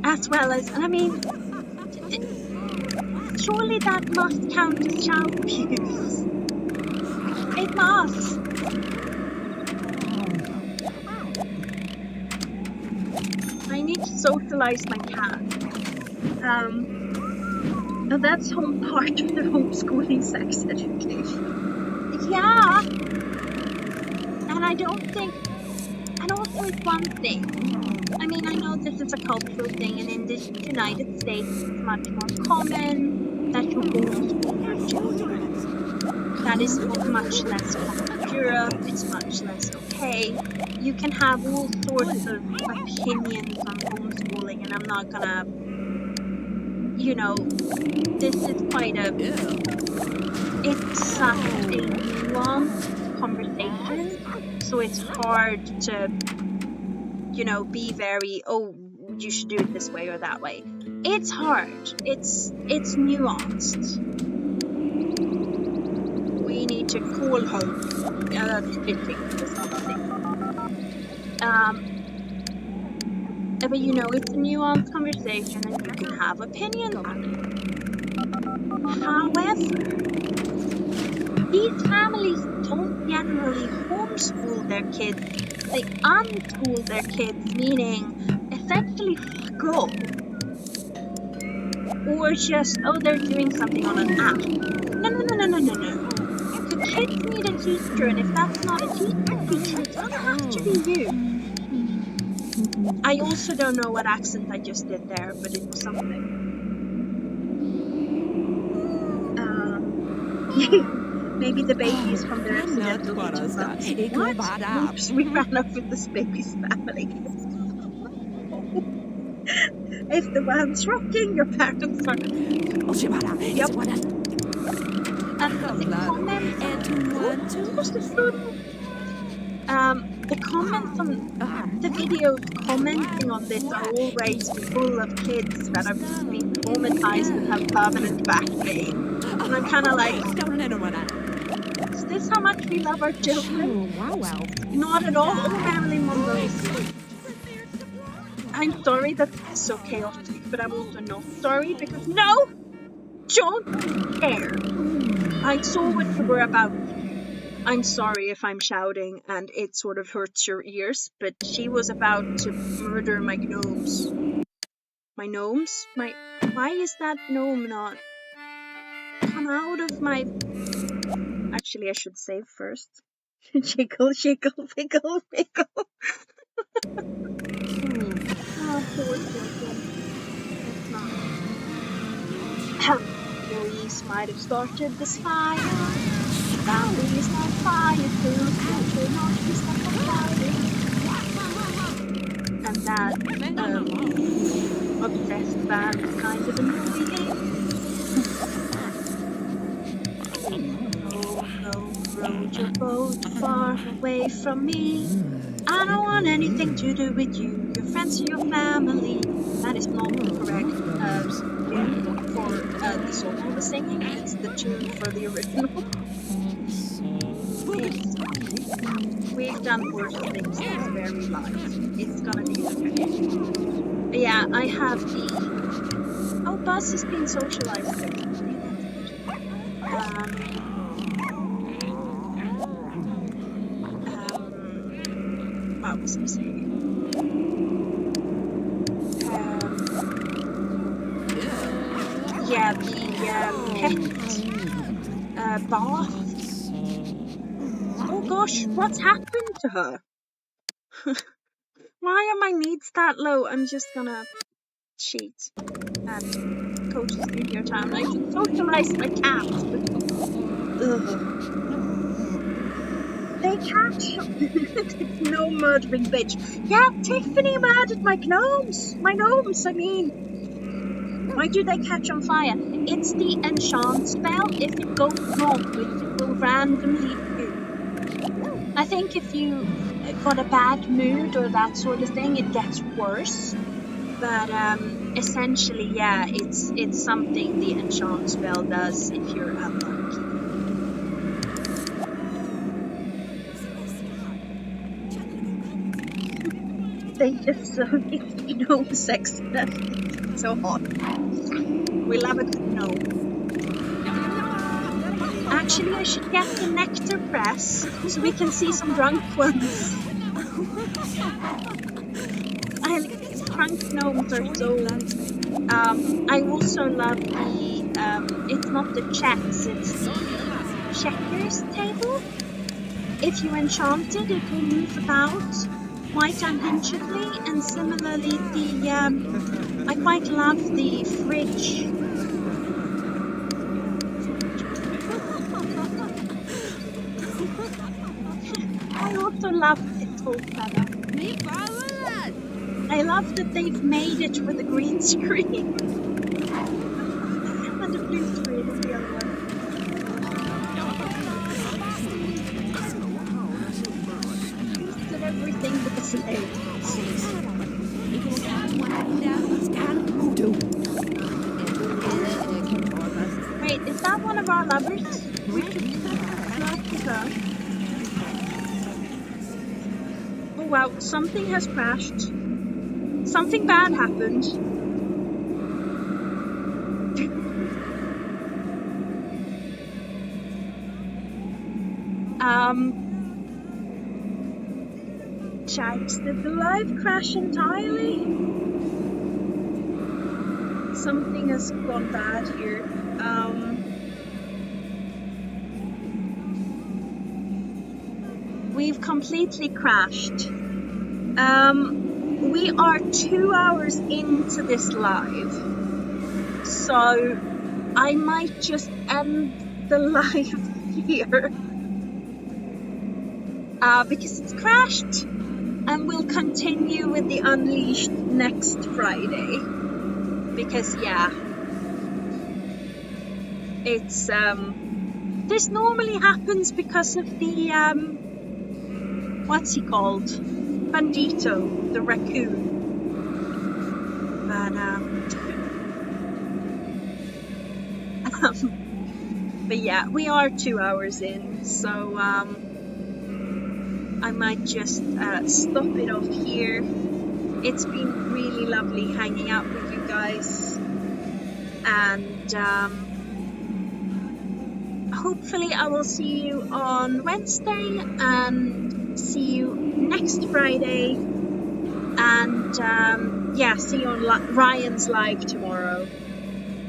As well as, and I mean, surely that must count as child abuse. It must. I need to socialize my cat. And that's whole part of the homeschooling sex education. Yeah. And I don't think, and also it's one thing. I mean, I know this is a cultural thing, and in the United States, it's much more common that you homeschool your children. That is much less common in Europe. It's much less okay. You can have all sorts of opinions on homeschooling, and I'm not gonna, you know, this is quite a, it's such a nuanced conversation, so it's hard to, you know, be very, oh, you should do it this way or that way. It's hard. It's nuanced. We need to call home. Yeah, that's fitting for this something. But you know, it's a nuanced conversation and you can have opinions on it. However, these families don't generally homeschool their kids. They unschool their kids, meaning essentially fuck off. Or just, oh, they're doing something on an app. No. The kids need a teacher, and if that's not a teacher, it's gonna have to be you. I also don't know what accent I just did there, but it was something. Maybe the baby is from the residential kitchen. What? Oops, we ran off with this baby's family. If the one's rocking, your parents are... Yep. And the comments on the videos commenting on this are always full of kids that have been traumatized and have permanent back pain. And I'm kind of like, is this how much we love our children? Wow. Not at all, family members. I'm sorry that it's so chaotic, but I'm also not sorry because no, don't care. I saw what you were about. I'm sorry if I'm shouting and it sort of hurts your ears, but she was about to murder my gnomes. My gnomes? Why is that gnome not come out of my... Actually, I should save first. Jiggle, wiggle. Oh, poor children. It's not. Louise might have started this fire. Family is on fire too. Children not be stuck on fire. And that obsessed band kind of annoying. Row your boat far away from me. I don't want anything to do with you, your friends or your family. That is not the correct tune for the song I was singing. It's the tune for the original. We've done worse things this very life. It's gonna be okay. But yeah, I have the... Oh, Buzz is being socialized. What was I saying? Yeah, the pet bath. Oh gosh, what's happened to her? Why are my needs that low? I'm just gonna cheat and go to Studio Town. I should socialize my cat. Ugh. They catch no murdering bitch. Yeah, Tiffany murdered my gnomes. My gnomes, I mean. Why do they catch on fire? It's the enchant spell. If it goes wrong, it will randomly do. I think if you got a bad mood or that sort of thing, it gets worse. But essentially, yeah, it's something the enchant spell does if you're unlucky. They just it's gnome sex. It's so hot. We love a good gnome. Actually, I should get the nectar press so we can see some drunk ones. Drunk gnomes are so. I also love the. It's not the chess, it's the checkers table. If you enchant it, it will move about quite unhingedly, and similarly, I quite love the fridge. I also love its whole setup. I love that they've made it with a green screen. And a blue screen is the other one. Did everything with the slate. Wait, is that one of our lovers? We could flirt with her. Oh wow, something has crashed. Something bad happened. Chikes, did the live crash entirely? Something has gone bad here. We've completely crashed. We are 2 hours into this live, so I might just end the live here because it's crashed, and we'll continue with the Unleashed next Friday. Because yeah, it's this normally happens because of the what's he called? Bandito, the raccoon. But yeah, we are 2 hours in, so I might just stop it off here. It's been really lovely hanging out with you guys, and hopefully I will see you on Wednesday and see you next Friday, and yeah, see you on Ryan's live tomorrow.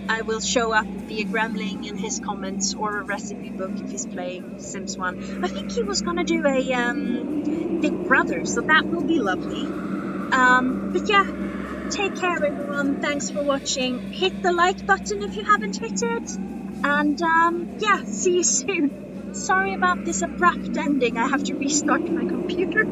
I will show up via Gremling in his comments, or a recipe book if he's playing Sims 1. I think he was gonna do a Big Brother, so that will be lovely. But yeah, take care everyone, thanks for watching, hit the like button if you haven't hit it, and yeah, see you soon. Sorry about this abrupt ending, I have to restart my computer.